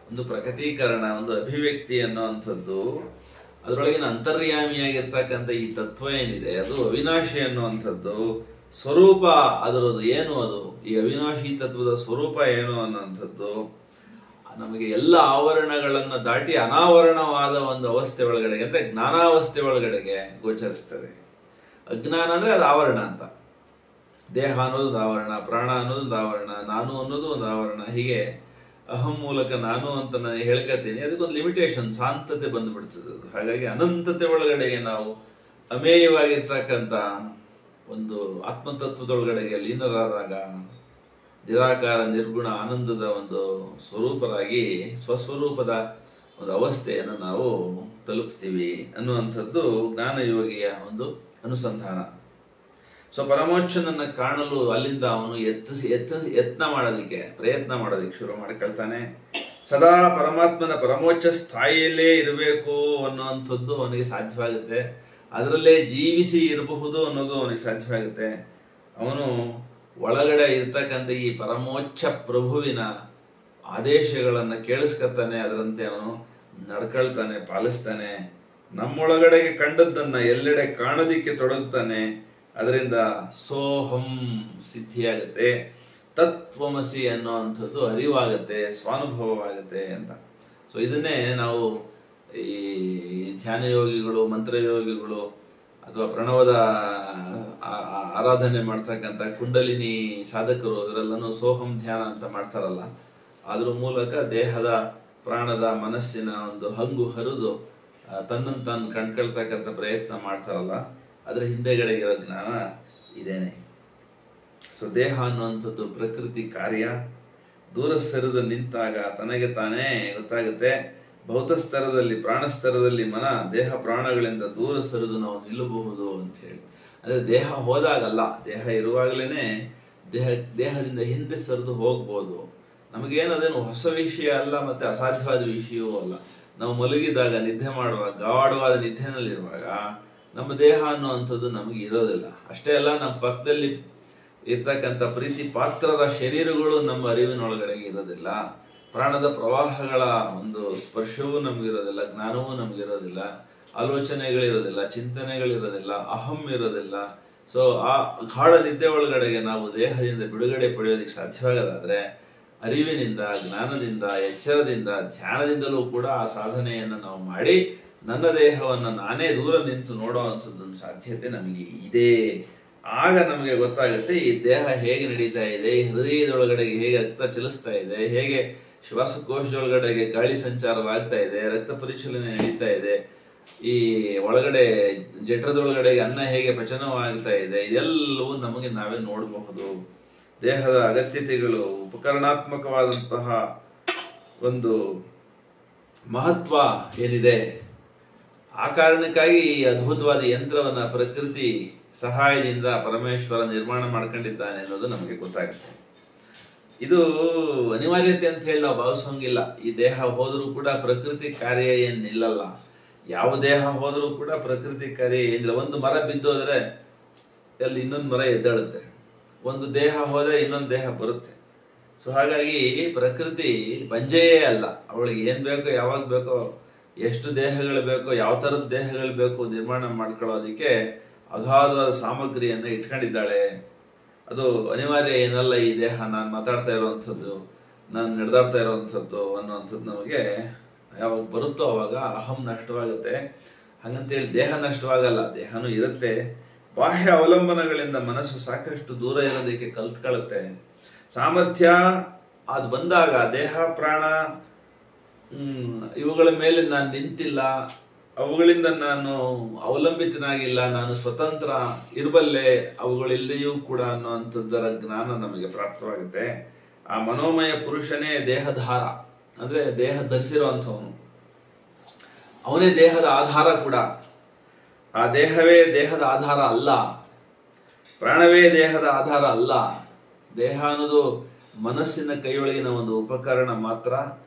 ಒಂದು ಪ್ರಕಟೀಕರಣ, ಒಂದು ಅಭಿವ್ಯಕ್ತಿ ಅನ್ನುವಂಥದ್ದು. ಅದರೊಳಗಿನ ಅಂತರ್ಯಾಮಿಯಾಗಿರ್ತಕ್ಕಂಥ ಈ ತತ್ವ ಏನಿದೆ ಅದು ಅವಿನಾಶಿ ಅನ್ನುವಂಥದ್ದು ಸ್ವರೂಪ. ಅದರದ್ದು ಏನು, ಅದು ಈ ಅವಿನಾಶಿ ತತ್ವದ ಸ್ವರೂಪ ಏನು ಅನ್ನುವಂಥದ್ದು ನಮಗೆ ಎಲ್ಲ ಆವರಣಗಳನ್ನ ದಾಟಿ ಅನಾವರಣವಾದ ಒಂದು ಅವಸ್ಥೆ ಒಳಗಡೆಗೆ ಅಂದ್ರೆ ಜ್ಞಾನಾವಸ್ಥೆ ಒಳಗಡೆಗೆ ಗೋಚರಿಸ್ತದೆ. ಅಜ್ಞಾನ ಅಂದ್ರೆ ಅದು ಆವರಣ ಅಂತ. ದೇಹ ಅನ್ನೋದು ಒಂದು ಆವರಣ, ಪ್ರಾಣ ಅನ್ನೋದು ಒಂದು ಆವರಣ, ನಾನು ಅನ್ನೋದು ಒಂದು ಆವರಣ. ಹೀಗೆ ಅಹಂ ಮೂಲಕ ನಾನು ಅಂತ ನಾನು ಹೇಳ್ಕೊತೀನಿ, ಅದಕ್ಕೊಂದು ಲಿಮಿಟೇಷನ್, ಶಾಂತತೆ ಬಂದ್ಬಿಡ್ತದೆ. ಹಾಗಾಗಿ ಅನಂತತೆ ಒಳಗಡೆಗೆ ನಾವು ಅಮೇಯವಾಗಿರ್ತಕ್ಕಂಥ ಒಂದು ಆತ್ಮತತ್ವದೊಳಗಡೆಗೆ ಲೀನರಾದಾಗ ನಿರಾಕಾರ ನಿರ್ಗುಣ ಆನಂದದ ಒಂದು ಸ್ವರೂಪರಾಗಿ ಸ್ವಸ್ವರೂಪದ ಒಂದು ಅವಸ್ಥೆಯನ್ನು ನಾವು ತಲುಪ್ತೀವಿ ಅನ್ನುವಂಥದ್ದು ಜ್ಞಾನಯೋಗಿಯ ಒಂದು ಅನುಸಂಧಾನ. ಸೊ ಪರಮೋಚ್ಚನನ್ನ ಕಾಣಲು ಅಲ್ಲಿಂದ ಅವನು ಯತ್ನ ಮಾಡೋದಕ್ಕೆ ಪ್ರಯತ್ನ ಮಾಡೋದಕ್ಕೆ ಶುರು ಮಾಡ್ಕೊಳ್ತಾನೆ. ಸದಾ ಪರಮಾತ್ಮನ ಪರಮೋಚ್ಚ ಸ್ಥಾಯಿಯಲ್ಲೇ ಇರಬೇಕು ಅನ್ನುವಂಥದ್ದು ಅವನಿಗೆ ಸಾಧ್ಯವಾಗುತ್ತೆ. ಅದರಲ್ಲೇ ಜೀವಿಸಿ ಇರಬಹುದು ಅನ್ನೋದು ಅವನಿಗೆ ಸಾಧ್ಯವಾಗುತ್ತೆ. ಅವನು ಒಳಗಡೆ ಇರ್ತಕ್ಕಂಥ ಈ ಪರಮೋಚ್ಚ ಪ್ರಭುವಿನ ಆದೇಶಗಳನ್ನು ಕೇಳಿಸ್ಕೊತಾನೆ, ಅದರಂತೆ ಅವನು ನಡ್ಕೊಳ್ತಾನೆ, ಪಾಲಿಸ್ತಾನೆ. ನಮ್ಮೊಳಗಡೆಗೆ ಕಂಡದ್ದನ್ನ ಎಲ್ಲೆಡೆ ಕಾಣೋದಿಕ್ಕೆ ತೊಡಗ್ತಾನೆ. ಅದರಿಂದ ಸೋಹಂ ಸಿದ್ಧಿಯಾಗುತ್ತೆ, ತತ್ವಮಸಿ ಅನ್ನುವಂಥದ್ದು ಅರಿವಾಗುತ್ತೆ, ಸ್ವಾನುಭವವಾಗುತ್ತೆ ಅಂತ. ಸೊ ಇದನ್ನೇ ನಾವು ಈ ಧ್ಯಾನ ಯೋಗಿಗಳು, ಮಂತ್ರಯೋಗಿಗಳು ಅಥವಾ ಪ್ರಣವದ ಆರಾಧನೆ ಮಾಡ್ತಕ್ಕಂಥ ಕುಂಡಲಿನಿ ಸಾಧಕರು ಇವರೆಲ್ಲನೂ ಸೋಹಂ ಧ್ಯಾನ ಅಂತ ಮಾಡ್ತಾರಲ್ಲ, ಅದ್ರ ಮೂಲಕ ದೇಹದ ಪ್ರಾಣದ ಮನಸ್ಸಿನ ಒಂದು ಹಂಗು ಹರಿದು ತನ್ನನ್ನು ತಾನು ಕಂಡ್ಕೊಳ್ತಕ್ಕಂಥ ಪ್ರಯತ್ನ ಮಾಡ್ತಾರಲ್ಲ, ಅದರ ಹಿಂದೆಗಡೆ ಇರೋ ಜ್ಞಾನ ಇದೇನೆ. ಸೊ ದೇಹ ಅನ್ನುವಂಥದ್ದು ಪ್ರಕೃತಿ ಕಾರ್ಯ. ದೂರ ಸರಿದು ನಿಂತಾಗ ತನಗೆ ತಾನೇ ಗೊತ್ತಾಗುತ್ತೆ. ಭೌತ ಸ್ತರದಲ್ಲಿ, ಪ್ರಾಣ ಸ್ತರದಲ್ಲಿ ಮನ ದೇಹ ಪ್ರಾಣಗಳಿಂದ ದೂರ ಸರಿದು ನಾವು ನಿಲ್ಲಬಹುದು ಅಂತ ಹೇಳಿ. ಅಂದ್ರೆ ದೇಹ ಹೋದಾಗಲ್ಲ, ದೇಹ ಇರುವಾಗಲೇನೆ ದೇಹದಿಂದ ಹಿಂದೆ ಸರಿದು ಹೋಗ್ಬೋದು. ನಮಗೇನದೇನು ಹೊಸ ವಿಷಯ ಅಲ್ಲ, ಮತ್ತೆ ಅಸಾಧ್ಯವಾದ ವಿಷಯವೂ ಅಲ್ಲ. ನಾವು ಮಲಗಿದಾಗ, ನಿದ್ದೆ ಮಾಡುವಾಗ, ಗಾಢವಾದ ನಿದ್ದೆನಲ್ಲಿರುವಾಗ ನಮ್ಮ ದೇಹ ಅನ್ನುವಂಥದ್ದು ನಮಗೆ ಇರೋದಿಲ್ಲ. ಅಷ್ಟೇ ಅಲ್ಲ, ನಮ್ಮ ಪಕ್ಕದಲ್ಲಿ ಇರ್ತಕ್ಕಂಥ ಪ್ರೀತಿ ಪಾತ್ರರ ಶರೀರಗಳು ನಮ್ಮ ಅರಿವಿನೊಳಗಡೆಗೆ ಇರೋದಿಲ್ಲ. ಪ್ರಾಣದ ಪ್ರವಾಹಗಳ ಒಂದು ಸ್ಪರ್ಶವೂ ನಮಗಿರೋದಿಲ್ಲ, ಜ್ಞಾನವೂ ನಮಗಿರೋದಿಲ್ಲ, ಆಲೋಚನೆಗಳಿರೋದಿಲ್ಲ, ಚಿಂತನೆಗಳಿರೋದಿಲ್ಲ, ಅಹಂ ಇರೋದಿಲ್ಲ. ಸೊ ಆ ಗಾಢ ನಿದ್ದೆ ಒಳಗಡೆಗೆ ನಾವು ದೇಹದಿಂದ ಬಿಡುಗಡೆ ಪಡೆಯೋದಕ್ಕೆ ಸಾಧ್ಯವಾಗದಾದ್ರೆ ಅರಿವಿನಿಂದ, ಜ್ಞಾನದಿಂದ, ಎಚ್ಚರದಿಂದ, ಧ್ಯಾನದಿಂದಲೂ ಕೂಡ ಆ ಸಾಧನೆಯನ್ನು ನಾವು ಮಾಡಿ ನನ್ನ ದೇಹವನ್ನು ನಾನೇ ದೂರ ನಿಂತು ನೋಡುವಂಥದ್ದೊಂದು ಸಾಧ್ಯತೆ ನಮಗೆ ಇದೆ. ಆಗ ನಮಗೆ ಗೊತ್ತಾಗುತ್ತೆ ಈ ದೇಹ ಹೇಗೆ ನಡೀತಾ ಇದೆ, ಈ ಹೃದಯದೊಳಗಡೆಗೆ ಹೇಗೆ ರಕ್ತ ಚಲಿಸ್ತಾ ಇದೆ, ಹೇಗೆ ಶ್ವಾಸಕೋಶದೊಳಗಡೆಗೆ ಗಾಳಿ ಸಂಚಾರವಾಗ್ತಾ ಇದೆ, ರಕ್ತ ಪರಿಶೀಲನೆ ನಡೀತಾ ಇದೆ, ಈ ಒಳಗಡೆ ಜಠರದೊಳಗಡೆಗೆ ಅನ್ನ ಹೇಗೆ ಪಚನವಾಗ್ತಾ ಇದೆ, ಇದೆಲ್ಲವೂ ನಮಗೆ ನಾವೇ ನೋಡಬಹುದು. ದೇಹದ ಅಗತ್ಯತೆಗಳು, ಉಪಕರಣಾತ್ಮಕವಾದಂತಹ ಒಂದು ಮಹತ್ವ ಏನಿದೆ, ಆ ಕಾರಣಕ್ಕಾಗಿ ಈ ಅದ್ಭುತವಾದ ಯಂತ್ರವನ್ನ ಪ್ರಕೃತಿ ಸಹಾಯದಿಂದ ಪರಮೇಶ್ವರ ನಿರ್ಮಾಣ ಮಾಡ್ಕೊಂಡಿದ್ದಾನೆ ಅನ್ನೋದು ನಮಗೆ ಗೊತ್ತಾಗುತ್ತೆ. ಇದು ಅನಿವಾರ್ಯತೆ ಅಂತ ಹೇಳಿ ನಾವು ಭಾವಿಸೋಂಗಿಲ್ಲ. ಈ ದೇಹ ಹೋದರೂ ಕೂಡ ಪ್ರಕೃತಿ ಕಾರ್ಯ ಏನ್ ನಿಲ್ಲಲ್ಲ. ಯಾವ ದೇಹ ಹೋದರೂ ಕೂಡ ಪ್ರಕೃತಿ ಕಾರ್ಯ ಏನಿಲ್ಲ. ಒಂದು ಮರ ಬಿದ್ದೋದ್ರೆ ಅಲ್ಲಿ ಇನ್ನೊಂದು ಮರ ಎದ್ದೇಳುತ್ತೆ, ಒಂದು ದೇಹ ಹೋದ್ರೆ ಇನ್ನೊಂದು ದೇಹ ಬರುತ್ತೆ. ಸೊ ಹಾಗಾಗಿ ಪ್ರಕೃತಿ ಬಂಜೆಯೇ ಅಲ್ಲ. ಅವಳಿಗೆ ಏನ್ ಬೇಕೋ, ಯಾವಾಗ ಬೇಕೋ, ಎಷ್ಟು ದೇಹಗಳು ಬೇಕೋ, ಯಾವ ತರದ ದೇಹಗಳು ಬೇಕು ನಿರ್ಮಾಣ ಮಾಡ್ಕೊಳ್ಳೋದಿಕ್ಕೆ ಅಗಾಧವಾದ ಸಾಮಗ್ರಿಯನ್ನು ಇಟ್ಕೊಂಡಿದ್ದಾಳೆ. ಅದು ಅನಿವಾರ್ಯ ಏನಲ್ಲ. ಈ ದೇಹ ನಾನು ಮಾತಾಡ್ತಾ ಇರುವಂಥದ್ದು, ನಾನು ನಡೆದಾಡ್ತಾ ಇರುವಂಥದ್ದು ಅನ್ನುವಂಥದ್ದು ನಮಗೆ ಯಾವಾಗ ಬರುತ್ತೋ ಅವಾಗ ಅಹಂ ನಷ್ಟವಾಗುತ್ತೆ. ಹಂಗಂತೇಳಿ ದೇಹ ನಷ್ಟವಾಗಲ್ಲ, ದೇಹನೂ ಇರುತ್ತೆ. ಬಾಹ್ಯ ಅವಲಂಬನಗಳಿಂದ ಮನಸ್ಸು ಸಾಕಷ್ಟು ದೂರ ಇರೋದಕ್ಕೆ ಕಲ್ತ್ಕೊಳ್ಳುತ್ತೆ. ಸಾಮರ್ಥ್ಯ ಅದು ಬಂದಾಗ ದೇಹ, ಪ್ರಾಣ ಇವುಗಳ ಮೇಲೆ ನಾನು ನಿಂತಿಲ್ಲ, ಅವುಗಳಿಂದ ನಾನು ಅವಲಂಬಿತನಾಗಿಲ್ಲ, ನಾನು ಸ್ವತಂತ್ರ ಇರಬಲ್ಲೆ, ಅವುಗಳಿಲ್ಲದೆಯೂ ಕೂಡ ಅನ್ನುವಂಥದ್ದರ ಜ್ಞಾನ ನಮಗೆ ಪ್ರಾಪ್ತವಾಗುತ್ತೆ. ಆ ಮನೋಮಯ ಪುರುಷನೇ ದೇಹಧಾರ, ಅಂದ್ರೆ ದೇಹ ಧರಿಸಿರುವಂಥವನು, ಅವನೇ ದೇಹದ ಆಧಾರ ಕೂಡ. ಆ ದೇಹವೇ ದೇಹದ ಆಧಾರ ಅಲ್ಲ, ಪ್ರಾಣವೇ ದೇಹದ ಆಧಾರ ಅಲ್ಲ. ದೇಹ ಅನ್ನೋದು ಮನಸ್ಸಿನ ಕೈಯೊಳಗಿನ ಒಂದು ಉಪಕರಣ ಮಾತ್ರ,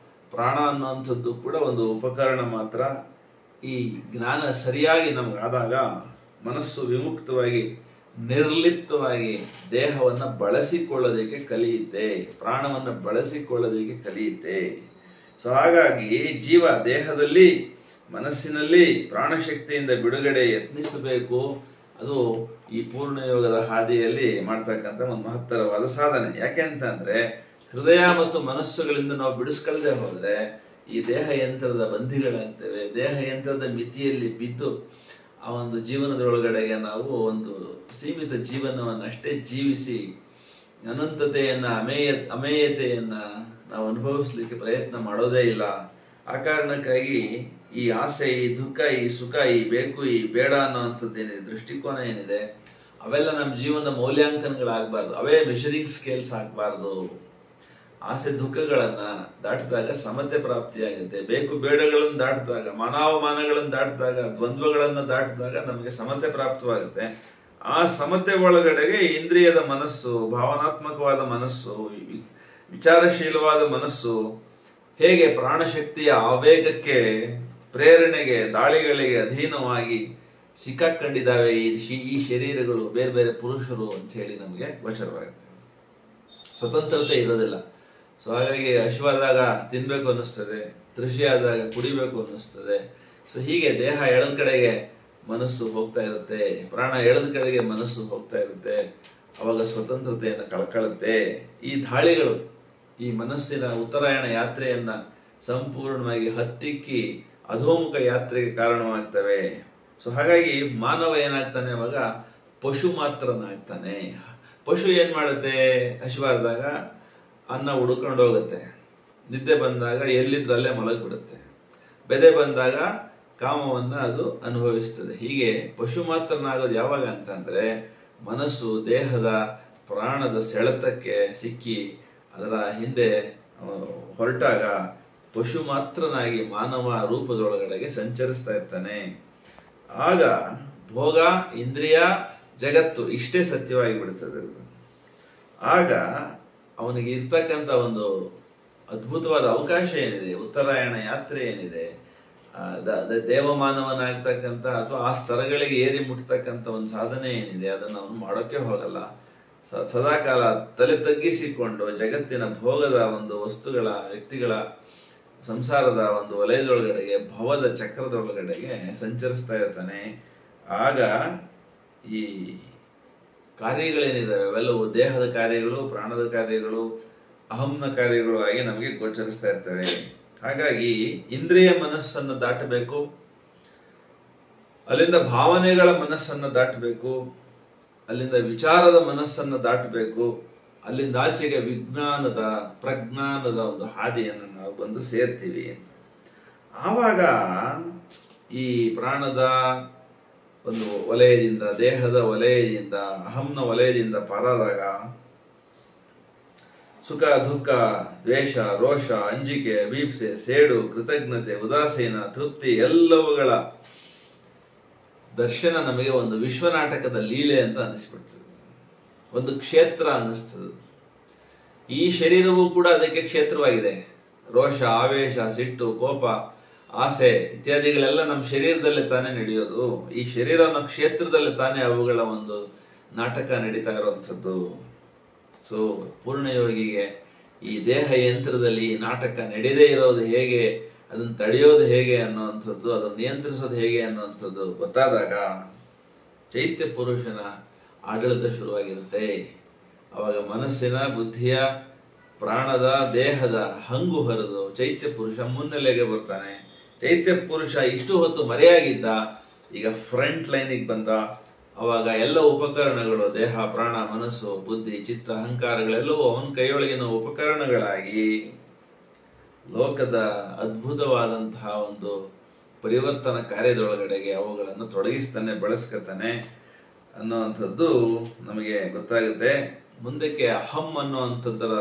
ಪ್ರಾಣ ಅನ್ನುವಂಥದ್ದು ಕೂಡ ಒಂದು ಉಪಕರಣ ಮಾತ್ರ. ಈ ಜ್ಞಾನ ಸರಿಯಾಗಿ ನಮಗಾದಾಗ ಮನಸ್ಸು ವಿಮುಕ್ತವಾಗಿ, ನಿರ್ಲಿಪ್ತವಾಗಿ ದೇಹವನ್ನು ಬಳಸಿಕೊಳ್ಳೋದಕ್ಕೆ ಕಲಿಯುತ್ತೆ, ಪ್ರಾಣವನ್ನು ಬಳಸಿಕೊಳ್ಳೋದಕ್ಕೆ ಕಲಿಯುತ್ತೆ. ಸೊ ಹಾಗಾಗಿ ಜೀವ ದೇಹದಲ್ಲಿ, ಮನಸ್ಸಿನಲ್ಲಿ ಪ್ರಾಣಶಕ್ತಿಯಿಂದ ಬಿಡುಗಡೆ ಯತ್ನಿಸಬೇಕು. ಅದು ಈ ಪೂರ್ಣಯೋಗದ ಹಾದಿಯಲ್ಲಿ ಮಾಡ್ತಕ್ಕಂಥ ಒಂದು ಮಹತ್ತರವಾದ ಸಾಧನೆ. ಯಾಕೆ ಅಂತಂದ್ರೆ ಹೃದಯ ಮತ್ತು ಮನಸ್ಸುಗಳಿಂದ ನಾವು ಬಿಡಿಸ್ಕೊಳ್ಳದೆ ಹೋದ್ರೆ ಈ ದೇಹ ಯಂತ್ರದ ಬಂಧಿಗಳಾಗ್ತೇವೆ. ದೇಹ ಯಂತ್ರದ ಮಿತಿಯಲ್ಲಿ ಬಿದ್ದು ಆ ಒಂದು ಜೀವನದೊಳಗಡೆಗೆ ನಾವು ಒಂದು ಸೀಮಿತ ಜೀವನವನ್ನಷ್ಟೇ ಜೀವಿಸಿ ಅನಂತತೆಯನ್ನ, ಅಮೇಯತೆಯನ್ನ ನಾವು ಅನುಭವಿಸ್ಲಿಕ್ಕೆ ಪ್ರಯತ್ನ ಮಾಡೋದೇ ಇಲ್ಲ. ಆ ಕಾರಣಕ್ಕಾಗಿ ಈ ಆಸೆ, ಈ ದುಃಖ, ಈ ಸುಖ, ಈ ಬೇಕು, ಈ ಬೇಡ ಅನ್ನೋವಂಥದ್ದೇನಿದೆ, ದೃಷ್ಟಿಕೋನ ಏನಿದೆ, ಅವೆಲ್ಲ ನಮ್ಮ ಜೀವನದ ಮೌಲ್ಯಾಂಕನಗಳಾಗಬಾರ್ದು, ಅವೇ ಮೆಷರಿಂಗ್ ಸ್ಕೇಲ್ಸ್ ಆಗಬಾರ್ದು. ಆಸೆ ದುಃಖಗಳನ್ನ ದಾಟಿದಾಗ ಸಮತೆ ಪ್ರಾಪ್ತಿಯಾಗುತ್ತೆ. ಬೇಕು ಬೇಡಗಳನ್ನು ದಾಟಿದಾಗ, ಮಾನಾವಮಾನಗಳನ್ನು ದಾಟಿದಾಗ, ದ್ವಂದ್ವಗಳನ್ನು ದಾಟಿದಾಗ ನಮಗೆ ಸಮತೆ ಪ್ರಾಪ್ತವಾಗುತ್ತೆ. ಆ ಸಮತೆ ಒಳಗಡೆಗೆ ಇಂದ್ರಿಯದ ಮನಸ್ಸು, ಭಾವನಾತ್ಮಕವಾದ ಮನಸ್ಸು, ವಿಚಾರಶೀಲವಾದ ಮನಸ್ಸು ಹೇಗೆ ಪ್ರಾಣಶಕ್ತಿಯ ಆವೇಗಕ್ಕೆ, ಪ್ರೇರಣೆಗೆ, ದಾಳಿಗಳಿಗೆ ಅಧೀನವಾಗಿ ಸಿಕ್ಕಾಕೊಂಡಿದ್ದಾವೆ ಈ ಶರೀರಗಳು, ಬೇರೆ ಬೇರೆ ಪುರುಷರು ಅಂತ ಹೇಳಿ ನಮಗೆ ಗೋಚರವಾಗುತ್ತೆ. ಸ್ವತಂತ್ರತೆ ಇರೋದಿಲ್ಲ. ಸೊ ಹಾಗಾಗಿ ಹಸಿವಾದಾಗ ತಿನ್ಬೇಕು ಅನ್ನಿಸ್ತದೆ, ತೃಷಿಯಾದಾಗ ಕುಡಿಬೇಕು ಅನ್ನಿಸ್ತದೆ. ಸೊ ಹೀಗೆ ದೇಹ ಎಳೆದ ಕಡೆಗೆ ಮನಸ್ಸು ಹೋಗ್ತಾ ಇರುತ್ತೆ, ಪ್ರಾಣ ಎಳೆದ ಕಡೆಗೆ ಮನಸ್ಸು ಹೋಗ್ತಾ ಇರುತ್ತೆ. ಅವಾಗ ಸ್ವತಂತ್ರತೆಯನ್ನು ಕಳ್ಕೊಳ್ಳುತ್ತೆ. ಈ ದಾಳಿಗಳು ಈ ಮನಸ್ಸಿನ ಉತ್ತರಾಯಣ ಯಾತ್ರೆಯನ್ನ ಸಂಪೂರ್ಣವಾಗಿ ಹತ್ತಿಕ್ಕಿ ಅಧೋಮುಖ ಯಾತ್ರೆಗೆ ಕಾರಣವಾಗ್ತವೆ. ಸೊ ಹಾಗಾಗಿ ಮಾನವ ಏನಾಗ್ತಾನೆ, ಅವಾಗ ಪಶು ಮಾತ್ರನಾಗ್ತಾನೆ. ಪಶು ಏನ್ ಮಾಡುತ್ತೆ, ಹಸಿವಾದಾಗ ಅನ್ನ ಹುಡ್ಕೊಂಡು ಹೋಗುತ್ತೆ, ನಿದ್ದೆ ಬಂದಾಗ ಎಲ್ಲಿದ್ರಲ್ಲೇ ಮಲಗಿಬಿಡುತ್ತೆ, ಬೆದೆ ಬಂದಾಗ ಕಾಮವನ್ನ ಅದು ಅನುಭವಿಸ್ತದೆ. ಹೀಗೆ ಪಶು ಮಾತ್ರನಾಗೋದು ಯಾವಾಗ ಅಂತಂದ್ರೆ ಮನಸ್ಸು ದೇಹದ ಪ್ರಾಣದ ಸೆಳೆತಕ್ಕೆ ಸಿಕ್ಕಿ ಅದರ ಹಿಂದೆ ಹೊರಟಾಗ ಪಶು ಮಾತ್ರನಾಗಿ ಮಾನವ ರೂಪದೊಳಗಡೆಗೆ ಸಂಚರಿಸ್ತಾ ಇರ್ತಾನೆ. ಆಗ ಭೋಗ, ಇಂದ್ರಿಯ, ಜಗತ್ತು ಇಷ್ಟೇ ಸತ್ಯವಾಗಿ ಬಿಡುತ್ತದೆ. ಆಗ ಅವನಿಗೆ ಇರ್ತಕ್ಕಂಥ ಒಂದು ಅದ್ಭುತವಾದ ಅವಕಾಶ ಏನಿದೆ, ಉತ್ತರಾಯಣ ಯಾತ್ರೆ ಏನಿದೆ, ದೇವಮಾನವನಾಗ್ತಕ್ಕಂಥ ಅಥವಾ ಆ ಸ್ತರಗಳಿಗೆ ಏರಿ ಮುಟ್ತಕ್ಕಂಥ ಒಂದು ಸಾಧನೆ ಏನಿದೆ, ಅದನ್ನು ಅವನು ಮಾಡೋಕ್ಕೆ ಹೋಗಲ್ಲ. ಸದಾಕಾಲ ತಲೆ ತಗ್ಗಿಸಿಕೊಂಡು ಜಗತ್ತಿನ ಭೋಗದ ಒಂದು ವಸ್ತುಗಳ, ವ್ಯಕ್ತಿಗಳ, ಸಂಸಾರದ ಒಂದು ವಲಯದೊಳಗಡೆಗೆ, ಭವದ ಚಕ್ರದೊಳಗಡೆಗೆ ಸಂಚರಿಸ್ತಾ ಇರ್ತಾನೆ. ಆಗ ಈ ಕಾರ್ಯಗಳೇನಿದಾವೆ ಅವೆಲ್ಲವೂ ದೇಹದ ಕಾರ್ಯಗಳು, ಪ್ರಾಣದ ಕಾರ್ಯಗಳು, ಅಹಂನ ಕಾರ್ಯಗಳು ಆಗಿ ನಮಗೆ ಗೋಚರಿಸ್ತಾ ಇರ್ತವೆ. ಹಾಗಾಗಿ ಇಂದ್ರಿಯ ಮನಸ್ಸನ್ನು ದಾಟಬೇಕು, ಅಲ್ಲಿಂದ ಭಾವನೆಗಳ ಮನಸ್ಸನ್ನು ದಾಟಬೇಕು, ಅಲ್ಲಿಂದ ವಿಚಾರದ ಮನಸ್ಸನ್ನು ದಾಟಬೇಕು, ಅಲ್ಲಿಂದ ಆಚೆಗೆ ವಿಜ್ಞಾನದ, ಪ್ರಜ್ಞಾನದ ಒಂದು ಹಾದಿಯನ್ನು ನಾವು ಬಂದು ಸೇರ್ತೀವಿ. ಆವಾಗ ಈ ಪ್ರಾಣದ ಒಂದು ವಲಯದಿಂದ, ದೇಹದ ವಲಯದಿಂದ, ಅಹಂನ ವಲಯದಿಂದ ಪಾರಾದಾಗ ಸುಖ, ದುಃಖ, ದ್ವೇಷ, ರೋಷ, ಅಂಜಿಕೆ, ವೀಪ್ಸೆ, ಸೇಡು, ಕೃತಜ್ಞತೆ, ಉದಾಸೀನ, ತೃಪ್ತಿ ಎಲ್ಲವುಗಳ ದರ್ಶನ ನಮಗೆ ಒಂದು ವಿಶ್ವನಾಟಕದ ಲೀಲೆ ಅಂತ ಅನಿಸ್ಬಿಡ್ತದೆ, ಒಂದು ಕ್ಷೇತ್ರ ಅನ್ನಿಸ್ತದೆ. ಈ ಶರೀರವೂ ಕೂಡ ಅದಕ್ಕೆ ಕ್ಷೇತ್ರವಾಗಿದೆ. ರೋಷ, ಆವೇಶ, ಸಿಟ್ಟು, ಕೋಪ, ಆಸೆ ಇತ್ಯಾದಿಗಳೆಲ್ಲ ನಮ್ಮ ಶರೀರದಲ್ಲೇ ತಾನೇ ನಡೆಯೋದು. ಈ ಶರೀರ ಅನ್ನೋ ಕ್ಷೇತ್ರದಲ್ಲೇ ತಾನೇ ಅವುಗಳ ಒಂದು ನಾಟಕ ನಡೀತಾ ಇರುವಂಥದ್ದು. ಸೊ ಪೂರ್ಣಯೋಗಿಗೆ ಈ ದೇಹ ಯಂತ್ರದಲ್ಲಿ ನಾಟಕ ನಡೆಯದೇ ಇರೋದು ಹೇಗೆ, ಅದನ್ನು ತಡೆಯೋದು ಹೇಗೆ ಅನ್ನುವಂಥದ್ದು, ಅದನ್ನು ನಿಯಂತ್ರಿಸೋದು ಹೇಗೆ ಅನ್ನುವಂಥದ್ದು ಗೊತ್ತಾದಾಗ ಚೈತ್ಯ ಪುರುಷನ ಆಡಳಿತ ಶುರುವಾಗಿರುತ್ತೆ. ಅವಾಗ ಮನಸ್ಸಿನ, ಬುದ್ಧಿಯ, ಪ್ರಾಣದ, ದೇಹದ ಹಂಗು ಹರಿದು ಚೈತ್ಯ ಪುರುಷ ಮುನ್ನೆಲೆಗೆ ಬರ್ತಾನೆ. ಚೈತ್ಯ ಪುರುಷ ಇಷ್ಟು ಹೊತ್ತು ಮರೆಯಾಗಿದ್ದ, ಈಗ ಫ್ರಂಟ್ ಲೈನಿಗೆ ಬಂದ. ಅವಾಗ ಎಲ್ಲ ಉಪಕರಣಗಳು, ದೇಹ, ಪ್ರಾಣ, ಮನಸ್ಸು, ಬುದ್ಧಿ, ಚಿತ್ತ, ಅಹಂಕಾರಗಳೆಲ್ಲವೂ ಅವನ ಕೈಯೊಳಗಿನ ಉಪಕರಣಗಳಾಗಿ ಲೋಕದ ಅದ್ಭುತವಾದಂತಹ ಒಂದು ಪರಿವರ್ತನ ಕಾರ್ಯದೊಳಗಡೆಗೆ ಅವುಗಳನ್ನು ತೊಡಗಿಸ್ತಾನೆ, ಬಳಸ್ಕೊತಾನೆ ಅನ್ನುವಂಥದ್ದು ನಮಗೆ ಗೊತ್ತಾಗುತ್ತೆ. ಮುಂದಕ್ಕೆ ಅಹಂ ಅನ್ನುವಂಥದ್ದರ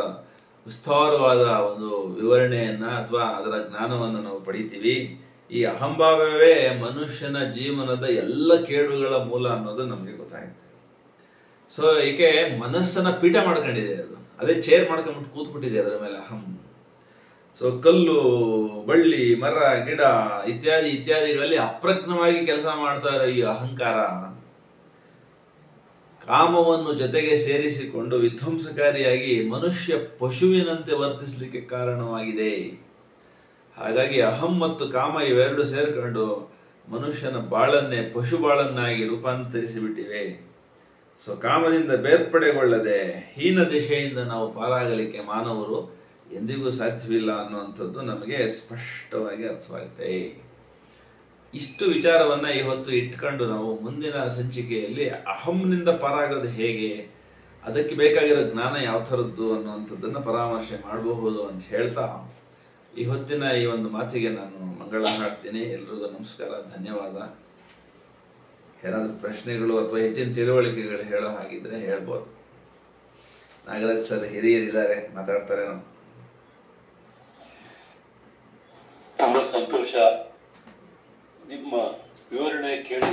ವಿಸ್ತಾರವಾದ ಒಂದು ವಿವರಣೆಯನ್ನ ಅಥವಾ ಅದರ ಜ್ಞಾನವನ್ನು ನಾವು ಪಡಿತೀವಿ. ಈ ಅಹಂಭಾವವೇ ಮನುಷ್ಯನ ಜೀವನದ ಎಲ್ಲ ಕೇಡುಗಳ ಮೂಲ ಅನ್ನೋದು ನಮಗೆ ಗೊತ್ತಾಗುತ್ತೆ. ಸೊ ಏಕೆ ಮನಸ್ಸನ್ನ ಪೀಠ ಮಾಡ್ಕೊಂಡಿದೆ, ಅದೇ ಚೇರ್ ಮಾಡ್ಕೊಂಡ್ಬಿಟ್ಟು ಕೂತ್ಬಿಟ್ಟಿದೆ ಅದರ ಮೇಲೆ ಅಹಂ. ಸೊ ಕಲ್ಲು, ಬಳ್ಳಿ, ಮರ, ಗಿಡ ಇತ್ಯಾದಿ ಇತ್ಯಾದಿಗಳಲ್ಲಿ ಅಪ್ರಜ್ಞವಾಗಿ ಕೆಲಸ ಮಾಡ್ತಾ ಇರೋ ಈ ಅಹಂಕಾರ ಕಾಮವನ್ನು ಜೊತೆಗೆ ಸೇರಿಸಿಕೊಂಡು ವಿಧ್ವಂಸಕಾರಿಯಾಗಿ ಮನುಷ್ಯ ಪಶುವಿನಂತೆ ವರ್ತಿಸಲಿಕ್ಕೆ ಕಾರಣವಾಗಿದೆ. ಹಾಗಾಗಿ ಅಹಂ ಮತ್ತು ಕಾಮ ಇವೆರಡು ಸೇರ್ಕೊಂಡು ಮನುಷ್ಯನ ಬಾಳನ್ನೇ ಪಶು ಬಾಳನ್ನಾಗಿ ರೂಪಾಂತರಿಸಿಬಿಟ್ಟಿವೆ. ಸೊ ಕಾಮದಿಂದ ಬೇರ್ಪಡೆಗೊಳ್ಳದೆ ಹೀನ ದಿಶೆಯಿಂದ ನಾವು ಪಾರಾಗಲಿಕ್ಕೆ ಮಾನವರು ಎಂದಿಗೂ ಸಾಧ್ಯವಿಲ್ಲ ಅನ್ನುವಂಥದ್ದು ನಮಗೆ ಸ್ಪಷ್ಟವಾಗಿ ಅರ್ಥವಾಗುತ್ತೆ. ಇಷ್ಟು ವಿಚಾರವನ್ನ ಇವತ್ತು ಇಟ್ಕೊಂಡು ನಾವು ಮುಂದಿನ ಸಂಚಿಕೆಯಲ್ಲಿ ಅಹಂನಿಂದ ಪಾರಾಗೋದು ಹೇಗೆ, ಅದಕ್ಕೆ ಬೇಕಾಗಿರೋ ಜ್ಞಾನ ಯಾವ ಥರದ್ದು ಅನ್ನುವಂಥದ್ದನ್ನು ಪರಾಮರ್ಶೆ ಮಾಡಬಹುದು ಅಂತ ಹೇಳ್ತಾ ಈ ಹೊತ್ತಿನ ಈ ಒಂದು ಮಾತಿಗೆ ನಾನು ಮಂಗಳ ಹಾಡ್ತೀನಿ. ಎಲ್ರಿಗೂ ನಮಸ್ಕಾರ, ಧನ್ಯವಾದ. ಏನಾದರೂ ಪ್ರಶ್ನೆಗಳು ಅಥವಾ ಹೆಚ್ಚಿನ ತಿಳುವಳಿಕೆಗಳು ಹೇಳೋ ಹಾಗಿದ್ರೆ ಹೇಳ್ಬೋದು. ನಾಗರಾಜ್ ಸರ್ ಹಿರಿಯರಿದ್ದಾರೆ, ಮಾತಾಡ್ತಾರೆ. ತುಂಬಾ ಸಂತೋಷ. ನಿಮ್ಮ ವಿವರಣೆ ಕೇಳಿ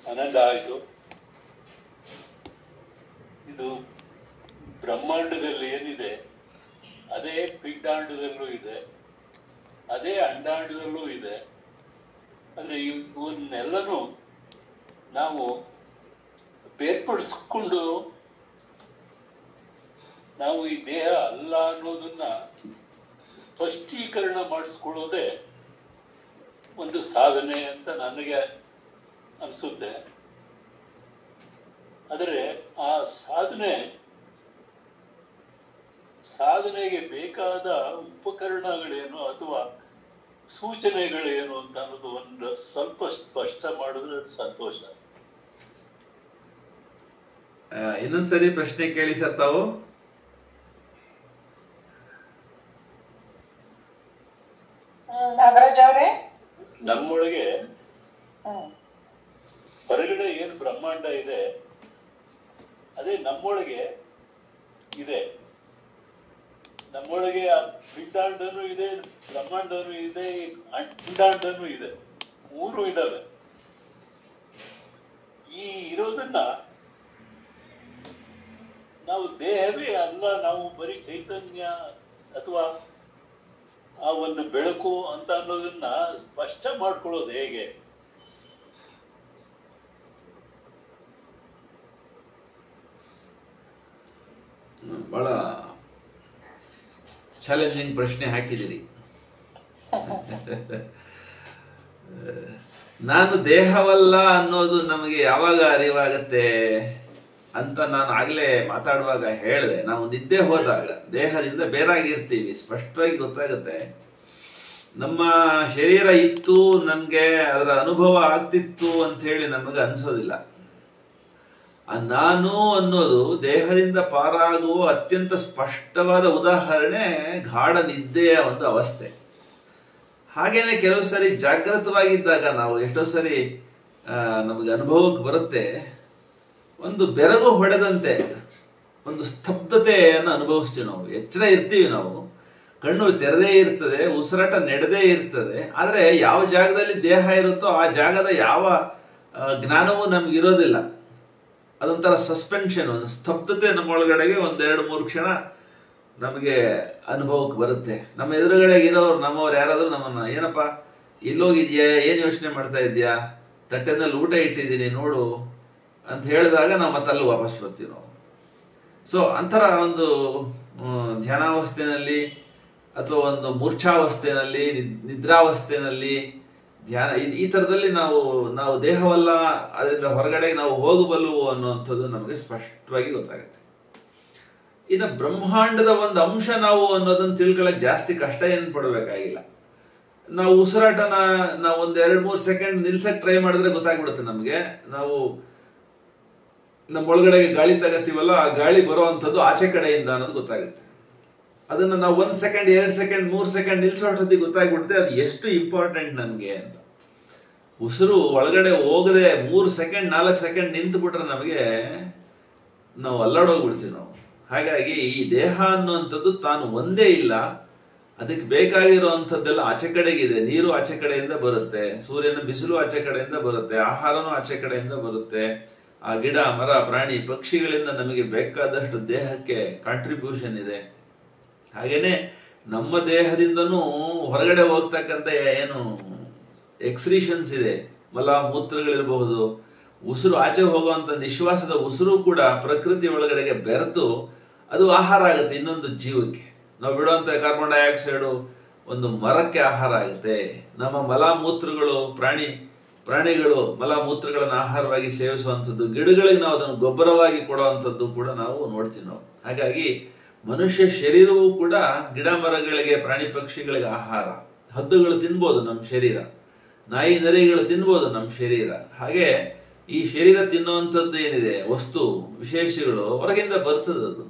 ಆನಂದ ಆಯಿತು. ಇದು ಬ್ರಹ್ಮಾಂಡದಲ್ಲಿ ಏನಿದೆ ಅದೇ ಪಿಂಡಾಂಡದಲ್ಲೂ ಇದೆ, ಅದೇ ಅಂಡಾಂಡದಲ್ಲೂ ಇದೆ. ಆದರೆ ಇವನ್ನೆಲ್ಲನೂ ನಾವು ಬೇರ್ಪಡಿಸ್ಕೊಂಡು ನಾವು ಈ ದೇಹ ಅಲ್ಲ ಅನ್ನೋದನ್ನ ಸ್ಪಷ್ಟೀಕರಣ ಮಾಡಿಸ್ಕೊಳ್ಳೋದೇ ಒಂದು ಸಾಧನೆ ಅಂತ ನನಗೆ ಅನಿಸುತ್ತೆ. ಆದರೆ ಆ ಸಾಧನೆಗೆ ಬೇಕಾದ ಉಪಕರಣಗಳೇನು ಅಥವಾ ಸೂಚನೆಗಳೇನು ಅಂತ ಅನ್ನೋದು ಒಂದು ಸ್ವಲ್ಪ ಸ್ಪಷ್ಟ ಮಾಡಿದ್ರೆ ಸಂತೋಷ. ಇನ್ನೊಂದ್ಸರಿ ಪ್ರಶ್ನೆ ಕೇಳಿ ಸರ್ ತಾವು. ನಾಗರಾಜ್ ಅವರೇ, ನಮ್ಮೊಳಗೆ ಹೊರಗಡೆ ಏನು ಬ್ರಹ್ಮಾಂಡ ಇದೆ ಅದೇ ನಮ್ಮೊಳಗೆ ಇದೆ. ನಮ್ಮೊಳಗೆ ಆ ಪಿಂಡಾಂಡನೂ ಇದೆ, ಬ್ರಹ್ಮಾಂಡನೂ ಇದೆ, ಅಂಡಾಂಡನೂ ಇದೆ, ಮೂರು ಇದಾವೆ. ಈ ಇರೋದನ್ನ ನಾವು ದೇಹವೇ ಅಲ್ಲ, ನಾವು ಬರೀ ಚೈತನ್ಯ ಅಥವಾ ಆ ಒಂದು ಬೆಳಕು ಅಂತ ಅನ್ನೋದನ್ನ ಸ್ಪಷ್ಟ ಮಾಡ್ಕೊಳ್ಳೋದು ಹೇಗೆ? ಬಹಳ ಚಾಲೆಂಜಿಂಗ್ ಪ್ರಶ್ನೆ ಹಾಕಿದಿರಿ. ನಾನು ದೇಹವಲ್ಲ ಅನ್ನೋದು ನಮಗೆ ಯಾವಾಗ ಅರಿವಾಗತ್ತೆ ಅಂತ ನಾನು ಆಗ್ಲೇ ಮಾತಾಡುವಾಗ ಹೇಳಿದೆ. ನಾವು ನಿದ್ದೆ ಹೋದಾಗ ದೇಹದಿಂದ ಬೇರಾಗಿರ್ತೀವಿ, ಸ್ಪಷ್ಟವಾಗಿ ಗೊತ್ತಾಗುತ್ತೆ. ನಮ್ಮ ಶರೀರ ಇತ್ತು, ನನ್ಗೆ ಅದರ ಅನುಭವ ಆಗ್ತಿತ್ತು ಅಂತ ಹೇಳಿ ನಮಗೆ ಅನ್ಸೋದಿಲ್ಲ. ನಾನು ಅನ್ನೋದು ದೇಹದಿಂದ ಪಾರಾಗುವ ಅತ್ಯಂತ ಸ್ಪಷ್ಟವಾದ ಉದಾಹರಣೆ ಗಾಢ ನಿದ್ದೆಯ ಒಂದು ಅವಸ್ಥೆ. ಹಾಗೇನೆ ಕೆಲವು ಸರಿ ಜಾಗೃತವಾಗಿದ್ದಾಗ ನಾವು ಎಷ್ಟೋ ಸರಿ ನಮಗೆ ಅನುಭವಕ್ಕೆ ಬರುತ್ತೆ, ಒಂದು ಬೆರಗು ಹೊಡೆದಂತೆ ಒಂದು ಸ್ತಬ್ಧತೆಯನ್ನು ಅನುಭವಿಸ್ತೀವಿ. ನಾವು ಎಚ್ಚರ ಇರ್ತೀವಿ, ನಾವು ಕಣ್ಣು ತೆರೆದೇ ಇರ್ತದೆ, ಉಸಿರಾಟ ನಡೆದೇ ಇರ್ತದೆ. ಆದರೆ ಯಾವ ಜಾಗದಲ್ಲಿ ದೇಹ ಇರುತ್ತೋ ಆ ಜಾಗದ ಯಾವ ಜ್ಞಾನವೂ ನಮ್ಗಿರೋದಿಲ್ಲ. ಅದೊಂಥರ ಸಸ್ಪೆನ್ಷನ್, ಒಂದು ಸ್ತಬ್ಧತೆ ನಮ್ಮೊಳಗಡೆಗೆ 1-2-3 ಕ್ಷಣ ನಮಗೆ ಅನುಭವಕ್ಕೆ ಬರುತ್ತೆ. ನಮ್ಮ ಎದುರುಗಡೆಗೆ ಇರೋರು, ನಮ್ಮವ್ರು ಯಾರಾದ್ರೂ ನಮ್ಮನ್ನ ಏನಪ್ಪ ಇಲ್ಲೋಗಿದ್ಯಾ, ಏನ್ ಯೋಚನೆ ಮಾಡ್ತಾ ಇದ್ಯಾ, ತಟ್ಟೆನಲ್ಲಿ ಊಟ ಇಟ್ಟಿದ್ದೀನಿ ನೋಡು ಅಂತ ಹೇಳಿದಾಗ ನಾವು ಮತ್ತಲ್ಲಿ ವಾಪಸ್ ಬರ್ತೀವಿ ನಾವು. ಸೊ ಅಂತರ ಒಂದು ಧ್ಯಾನಾವಸ್ಥೆನಲ್ಲಿ ಅಥವಾ ಒಂದು ಮೂರ್ಛಾವಸ್ಥೆನಲ್ಲಿ, ನಿದ್ರಾವಸ್ಥೆನಲ್ಲಿ, ಧ್ಯಾನ ಈ ತರದಲ್ಲಿ ನಾವು ದೇಹವಲ್ಲ, ಅದರಿಂದ ಹೊರಗಡೆ ನಾವು ಹೋಗಬಲ್ಲವು ಅನ್ನುವಂಥದ್ದು ನಮಗೆ ಸ್ಪಷ್ಟವಾಗಿ ಗೊತ್ತಾಗುತ್ತೆ. ಇನ್ನು ಬ್ರಹ್ಮಾಂಡದ ಒಂದು ಅಂಶ ನಾವು ಅನ್ನೋದನ್ನ ತಿಳ್ಕೊಳ್ಳೋಕೆ ಜಾಸ್ತಿ ಕಷ್ಟ ಏನು ಪಡಬೇಕಾಗಿಲ್ಲ. ನಾವು ಉಸಿರಾಟನ ನಾವು 1-2-3 ಸೆಕೆಂಡ್ ನಿಲ್ಸಕ್ ಟ್ರೈ ಮಾಡಿದ್ರೆ ಗೊತ್ತಾಗ್ಬಿಡುತ್ತೆ ನಮಗೆ. ನಾವು ನಮ್ಮ ಒಳಗಡೆಗೆ ಗಾಳಿ ತಗತ್ತೀವಲ್ಲ, ಆ ಗಾಳಿ ಬರುವಂಥದ್ದು ಆಚೆ ಕಡೆಯಿಂದ ಅನ್ನೋದು ಗೊತ್ತಾಗುತ್ತೆ. ಅದನ್ನ ನಾವು 1 ಸೆಕೆಂಡ್ 2 ಸೆಕೆಂಡ್ 3 ಸೆಕೆಂಡ್ ನಿಲ್ಸೋಷ್ಟೊತ್ತಿಗೆ ಗೊತ್ತಾಗ್ಬಿಡುತ್ತೆ ಅದು ಎಷ್ಟು ಇಂಪಾರ್ಟೆಂಟ್ ನನ್ಗೆ ಅಂತ. ಉಸಿರು ಒಳಗಡೆ ಹೋಗದೆ 3 ಸೆಕೆಂಡ್ 4 ಸೆಕೆಂಡ್ ನಿಂತು ಬಿಟ್ರೆ ನಮಗೆ ನಾವು ಅಲ್ಲಾಡೋಗ್ಬಿಡ್ತೀವಿ ನಾವು. ಹಾಗಾಗಿ ಈ ದೇಹ ಅನ್ನುವಂಥದ್ದು ತಾನು ಒಂದೇ ಇಲ್ಲ, ಅದಕ್ಕೆ ಬೇಕಾಗಿರುವಂಥದ್ದೆಲ್ಲ ಆಚೆ ಕಡೆಗಿದೆ. ನೀರು ಆಚೆ ಕಡೆಯಿಂದ ಬರುತ್ತೆ, ಸೂರ್ಯನ ಬಿಸಿಲು ಆಚೆ ಕಡೆಯಿಂದ ಬರುತ್ತೆ, ಆಹಾರನೂ ಆಚೆ ಕಡೆಯಿಂದ ಬರುತ್ತೆ, ಆ ಗಿಡ ಮರ ಪ್ರಾಣಿ ಪಕ್ಷಿಗಳಿಂದ ನಮಗೆ ಬೇಕಾದಷ್ಟು ದೇಹಕ್ಕೆ ಕಾಂಟ್ರಿಬ್ಯೂಷನ್ ಇದೆ. ಹಾಗೇನೆ ನಮ್ಮ ದೇಹದಿಂದನೂ ಹೊರಗಡೆ ಹೋಗ್ತಕ್ಕಂಥ ಏನು ಎಕ್ಸ್ಕ್ರೀಷನ್ಸ್ ಇದೆ, ಮಲ ಮೂತ್ರಗಳಿರಬಹುದು, ಉಸಿರು ಆಚೆ ಹೋಗುವಂತ ನಿಶ್ವಾಸದ ಉಸಿರು ಕೂಡ ಪ್ರಕೃತಿ ಒಳಗಡೆಗೆ ಬೆರೆತು ಅದು ಆಹಾರ ಆಗುತ್ತೆ ಇನ್ನೊಂದು ಜೀವಕ್ಕೆ. ನಾವು ಬಿಡುವಂತ ಕಾರ್ಬನ್ ಡೈಆಕ್ಸೈಡು ಒಂದು ಮರಕ್ಕೆ ಆಹಾರ ಆಗುತ್ತೆ. ನಮ್ಮ ಮಲಮೂತ್ರಗಳು ಪ್ರಾಣಿಗಳು ಮಲಮೂತ್ರಗಳನ್ನು ಆಹಾರವಾಗಿ ಸೇವಿಸುವಂಥದ್ದು, ಗಿಡಗಳಿಗೆ ನಾವು ಅದನ್ನು ಗೊಬ್ಬರವಾಗಿ ಕೊಡುವಂಥದ್ದು ಕೂಡ ನಾವು ನೋಡ್ತೀವಿ ನಾವು. ಹಾಗಾಗಿ ಮನುಷ್ಯ ಶರೀರವೂ ಕೂಡ ಗಿಡ ಮರಗಳಿಗೆ ಪ್ರಾಣಿ ಪಕ್ಷಿಗಳಿಗೆ ಆಹಾರ. ಹದ್ದುಗಳು ತಿನ್ಬೋದು ನಮ್ಮ ಶರೀರ, ನಾಯಿ ನರಿಗಳು ತಿನ್ಬೋದು ನಮ್ಮ ಶರೀರ. ಹಾಗೆ ಈ ಶರೀರ ತಿನ್ನುವಂಥದ್ದು ಏನಿದೆ ವಸ್ತು ವಿಶೇಷಗಳು ಹೊರಗಿಂದ ಬರ್ತದದು.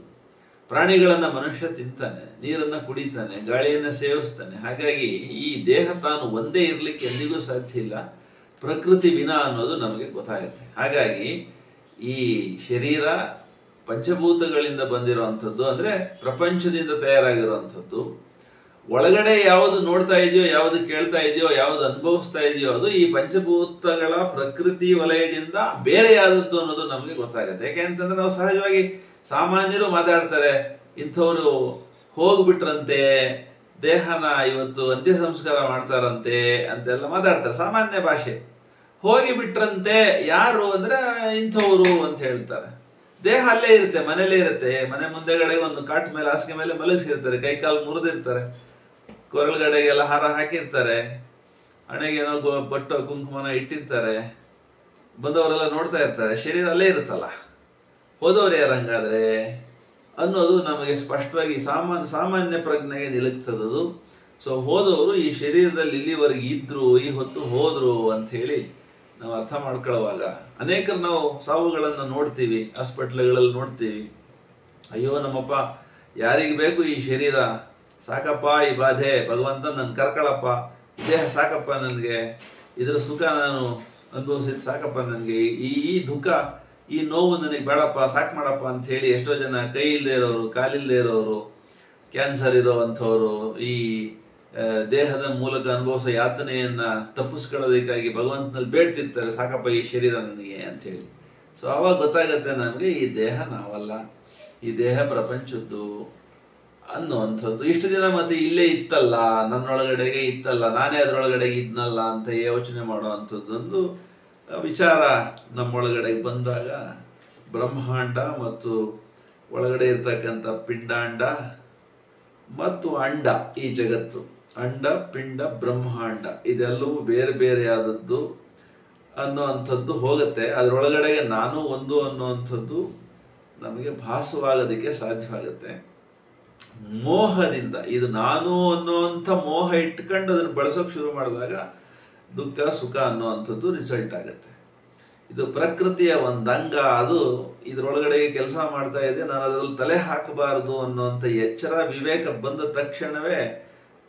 ಪ್ರಾಣಿಗಳನ್ನ ಮನುಷ್ಯ ತಿಂತಾನೆ, ನೀರನ್ನ ಕುಡಿತಾನೆ, ಗಾಳಿಯನ್ನ ಸೇವಿಸ್ತಾನೆ. ಹಾಗಾಗಿ ಈ ದೇಹ ತಾನು ಒಂದೇ ಇರ್ಲಿಕ್ಕೆ ಎಂದಿಗೂ ಸಾಧ್ಯ ಇಲ್ಲ. ಪ್ರಕೃತಿ ವಿನ ಅನ್ನೋದು ನಮಗೆ ಗೊತ್ತಾಗುತ್ತೆ. ಹಾಗಾಗಿ ಈ ಶರೀರ ಪಂಚಭೂತಗಳಿಂದ ಬಂದಿರುವಂಥದ್ದು, ಅಂದ್ರೆ ಪ್ರಪಂಚದಿಂದ ತಯಾರಾಗಿರುವಂಥದ್ದು. ಒಳಗಡೆ ಯಾವುದು ನೋಡ್ತಾ ಇದೆಯೋ, ಯಾವುದು ಕೇಳ್ತಾ ಇದೆಯೋ, ಯಾವುದು ಅನುಭವಿಸ್ತಾ ಇದೆಯೋ ಅದು ಈ ಪಂಚಭೂತಗಳ ಪ್ರಕೃತಿ ವಲಯದಿಂದ ಬೇರೆಯಾದದ್ದು ಅನ್ನೋದು ನಮಗೆ ಗೊತ್ತಾಗುತ್ತೆ. ಯಾಕೆಂತಂದ್ರೆ ನಾವು ಸಹಜವಾಗಿ ಸಾಮಾನ್ಯರು ಮಾತಾಡ್ತಾರೆ, ಇಂಥವ್ರು ಹೋಗ್ಬಿಟ್ರಂತೆ, ದೇಹನ ಇವತ್ತು ಅಂತ್ಯ ಸಂಸ್ಕಾರ ಮಾಡ್ತಾರಂತೆ ಅಂತೆಲ್ಲ ಮಾತಾಡ್ತಾರೆ. ಸಾಮಾನ್ಯ ಭಾಷೆ. ಹೋಗಿ ಬಿಟ್ರಂತೆ ಯಾರು ಅಂದ್ರೆ ಇಂಥವ್ರು ಅಂತ ಹೇಳ್ತಾರೆ. ದೇಹ ಅಲ್ಲೇ ಇರುತ್ತೆ, ಮನೇಲೇ ಇರುತ್ತೆ. ಮನೆ ಮುಂದೆಗಡೆ ಒಂದು ಕಾಟ್ ಮೇಲೆ ಹಾಸಿಗೆ ಮೇಲೆ ಮಲಗಿಸಿರ್ತಾರೆ, ಕೈಕಾಲು ಮುರಿದಿರ್ತಾರೆ, ಕೊರಳುಗಡೆಗೆಲ್ಲ ಹಾರ ಹಾಕಿರ್ತಾರೆ, ಹಣೆಗೇನೋ ಬಟ್ಟು ಕುಂಕುಮನ ಇಟ್ಟಿರ್ತಾರೆ. ಬಂದವರೆಲ್ಲ ನೋಡ್ತಾ ಇರ್ತಾರೆ, ಶರೀರ ಅಲ್ಲೇ ಇರುತ್ತಲ್ಲ. ಹೋದವ್ರು ಯಾರಂಗಾದ್ರೆ ಅನ್ನೋದು ನಮಗೆ ಸ್ಪಷ್ಟವಾಗಿ ಸಾಮಾನ್ಯ ಪ್ರಜ್ಞೆಗೆ ನಿಲುಕ್ತದದು. ಸೊ ಹೋದವರು ಈ ಶರೀರದಲ್ಲಿ ಇಲ್ಲಿವರೆಗೆ ಇದ್ರು, ಈ ಹೊತ್ತು ಹೋದ್ರು ಅಂತ ಹೇಳಿ ನಾವು ಅರ್ಥ ಮಾಡ್ಕೊಳ್ಳುವಾಗ ಅನೇಕರು ನಾವು ಸಾವುಗಳನ್ನ ನೋಡ್ತೀವಿ, ಹಾಸ್ಪಿಟ್ಲ್ಗಳಲ್ಲಿ ನೋಡ್ತೀವಿ. ಅಯ್ಯೋ ನಮ್ಮಪ್ಪ, ಯಾರಿಗೆ ಬೇಕು ಈ ಶರೀರ, ಸಾಕಪ್ಪ ಈ ಬಾಧೆ, ಭಗವಂತ ನನ್ ಕರ್ಕೊಳಪ್ಪ, ದೇಹ ಸಾಕಪ್ಪ, ನನ್ಗೆ ಇದ್ರ ಸುಖ ನಾನು ಅನುಭವಿಸಿದ್ ಸಾಕಪ್ಪ, ನನ್ಗೆ ಈ ದುಃಖ, ಈ ನೋವು ನನಗೆ ಬೇಡಪ್ಪ, ಸಾಕು ಮಾಡಪ್ಪ ಅಂತ ಹೇಳಿ ಎಷ್ಟೋ ಜನ ಕೈ ಇಲ್ಲದೆ ಇರೋರು, ಕಾಲಿಲ್ಲದೆ ಇರೋರು, ಕ್ಯಾನ್ಸರ್ ಇರೋವಂಥವ್ರು ಈ ದೇಹದ ಮೂಲಕ ಅನುಭವಿಸೋ ಯಾತನೆಯನ್ನ ತಪ್ಪಿಸ್ಕೊಳ್ಳೋದಕ್ಕಾಗಿ ಭಗವಂತನಲ್ಲಿ ಬೇಡ್ತಿರ್ತಾರೆ, ಸಾಕಪ್ಪ ಈ ಶರೀರ ನನಗೆ ಅಂತ ಹೇಳಿ. ಸೊ ಅವಾಗ ಗೊತ್ತಾಗತ್ತೆ ನಮ್ಗೆ ಈ ದೇಹ ನಾವಲ್ಲ, ಈ ದೇಹ ಪ್ರಪಂಚದ್ದು ಅನ್ನುವಂಥದ್ದು. ಇಷ್ಟು ದಿನ ಮತ್ತೆ ಇಲ್ಲೇ ಇತ್ತಲ್ಲ, ನನ್ನೊಳಗಡೆಗೆ ಇತ್ತಲ್ಲ, ನಾನೇ ಅದರೊಳಗಡೆಗೆ ಇದ್ನಲ್ಲ ಅಂತ ಯೋಚನೆ ಮಾಡುವಂಥದ್ದೊಂದು ವಿಚಾರ ನಮ್ಮೊಳಗಡೆ ಬಂದಾಗ ಬ್ರಹ್ಮಾಂಡ ಮತ್ತು ಒಳಗಡೆ ಇರ್ತಕ್ಕಂಥ ಪಿಂಡಾಂಡ ಮತ್ತು ಅಂಡ, ಈ ಜಗತ್ತು, ಅಂಡ ಪಿಂಡ ಬ್ರಹ್ಮಾಂಡ ಇದೆಲ್ಲವೂ ಬೇರೆ ಬೇರೆಯಾದದ್ದು ಅನ್ನುವಂಥದ್ದು ಹೋಗುತ್ತೆ. ಅದರೊಳಗಡೆಗೆ ನಾನು ಒಂದು ಅನ್ನುವಂಥದ್ದು ನಮಗೆ ಭಾಸವಾಗೋದಕ್ಕೆ ಸಾಧ್ಯವಾಗುತ್ತೆ. ಮೋಹದಿಂದ ಇದು ನಾನು ಅನ್ನುವಂಥ ಮೋಹ ಇಟ್ಕೊಂಡು ಅದನ್ನು ಬಳಸೋಕೆ ಶುರು ಮಾಡಿದಾಗ ದುಃಖ ಸುಖ ಅನ್ನುವಂಥದ್ದು ರಿಸಲ್ಟ್ ಆಗುತ್ತೆ. ಇದು ಪ್ರಕೃತಿಯ ಒಂದು ಅಂಗ, ಅದು ಇದರೊಳಗಡೆ ಕೆಲಸ ಮಾಡ್ತಾ ಇದೆ, ನಾನು ಅದರಲ್ಲಿ ತಲೆ ಹಾಕಬಾರದು ಅನ್ನುವಂಥ ಎಚ್ಚರ ವಿವೇಕ ಬಂದ ತಕ್ಷಣವೇ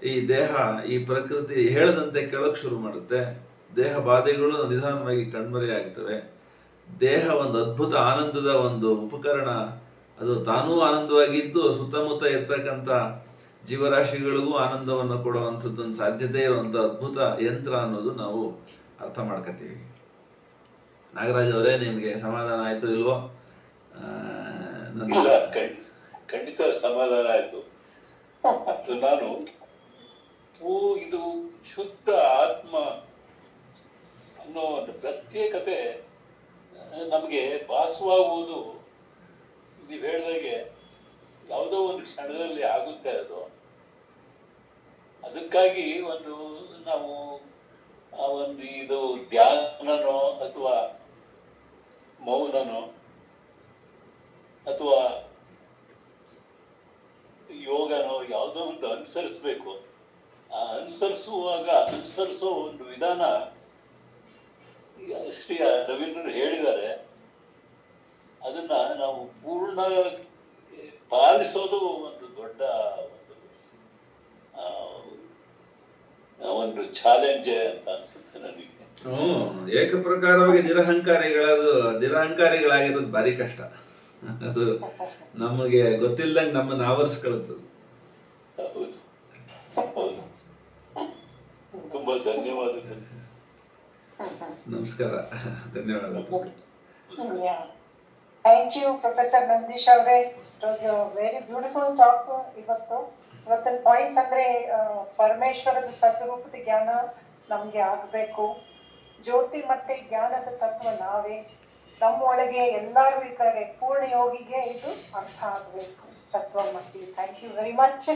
ಈ ದೇಹ, ಈ ಪ್ರಕೃತಿ ಹೇಳದಂತೆ ಕೇಳೋಕ್ ಶುರು ಮಾಡುತ್ತೆ. ದೇಹ ಬಾಧೆಗಳು ನಿಧಾನವಾಗಿ ಕಣ್ಮರೆ ಆಗ್ತವೆ. ದೇಹ ಒಂದು ಅದ್ಭುತ ಆನಂದದ ಒಂದು ಉಪಕರಣ, ಅದು ತಾನೂ ಆನಂದವಾಗಿದ್ದು ಸುತ್ತಮುತ್ತ ಇರ್ತಕ್ಕಂಥ ಜೀವರಾಶಿಗಳಿಗೂ ಆನಂದವನ್ನು ಕೊಡುವಂಥದ್ದೊಂದು ಸಾಧ್ಯತೆ ಇರುವಂಥ ಅದ್ಭುತ ಯಂತ್ರ ಅನ್ನೋದು ನಾವು ಅರ್ಥ ಮಾಡ್ಕೋತೀವಿ. ನಾಗರಾಜ್ ಅವರೇ, ನಿಮ್ಗೆ ಸಮಾಧಾನ ಆಯ್ತು ಇಲ್ವೋ? ಖಂಡಿತ ಸಮಾಧಾನ ಆಯ್ತು. ನಾನು ಇದು ಶುದ್ಧ ಆತ್ಮ ಅನ್ನೋ ಒಂದು ಪ್ರತ್ಯೇಕತೆ ನಮಗೆ ಭಾಸವಾಗುವುದು ನೀವು ಹೇಳಿದಾಗೆ ಯಾವುದೋ ಒಂದು ಕ್ಷಣದಲ್ಲಿ ಆಗುತ್ತೆ. ಅದಕ್ಕಾಗಿ ನಾವು ಇದು ಧ್ಯಾನನೋ ಅಥವಾ ಮೌನನೋ ಅಥವಾ ಯೋಗನೋ ಯಾವುದೋ ಒಂದು ಅನುಸರಿಸ್ಬೇಕು. ಆ ಅನುಸರಿಸೋ ಒಂದು ವಿಧಾನ ಶ್ರೀ ರವೀಂದ್ರರು ಹೇಳಿದ್ದಾರೆ. ಅದನ್ನ ನಾವು ಪೂರ್ಣ ಪಾಲಿಸೋದು ಒಂದು ದೊಡ್ಡ ಒಂದು ಚಾಲೆಂಜ್ ಅಂತ ಅನ್ಸುತ್ತೆ ನನಗೆ. ಏಕಪ್ರಕಾರವಾಗಿ ನಿರಹಂಕಾರಿಗಳಾಗಿರೋದು ಭಾರಿ ಕಷ್ಟ. ಅದು ನಮಗೆ ಗೊತ್ತಿಲ್ಲದಂಗೆ ನಮ್ಮನ್ನು ಆವರಿಸ್ಕೊಳ್ತದೆ. ಹೌದು ಹೌದು. ತುಂಬಾ ಧನ್ಯವಾದಗಳು. ನಮಸ್ಕಾರ, ಧನ್ಯವಾದ. ಥ್ಯಾಂಕ್ ಯು ಪ್ರೊಫೆಸರ್ ನಂದೀಶ್ ಅವರೇ. It was a very beautiful talk. ಇವತ್ತಿನ ಪಾಯಿಂಟ್ಸ್ ಅಂದ್ರೆ ಪರಮೇಶ್ವರದ ಸದ್ರೂಪದ ಜ್ಞಾನ ನಮ್ಗೆ ಆಗ್ಬೇಕು. ಜ್ಯೋತಿ ಮತ್ತೆ ಜ್ಞಾನದ ತತ್ವ ನಾವೇ, ನಮ್ಮೊಳಗೆ ಎಲ್ಲರೂ ಇದ್ದಾರೆ. ಪೂರ್ಣ ಯೋಗಿಗೆ ಇದು ಅರ್ಥ ಆಗ್ಬೇಕು, ತತ್ವಮಸಿ. Thank you very much.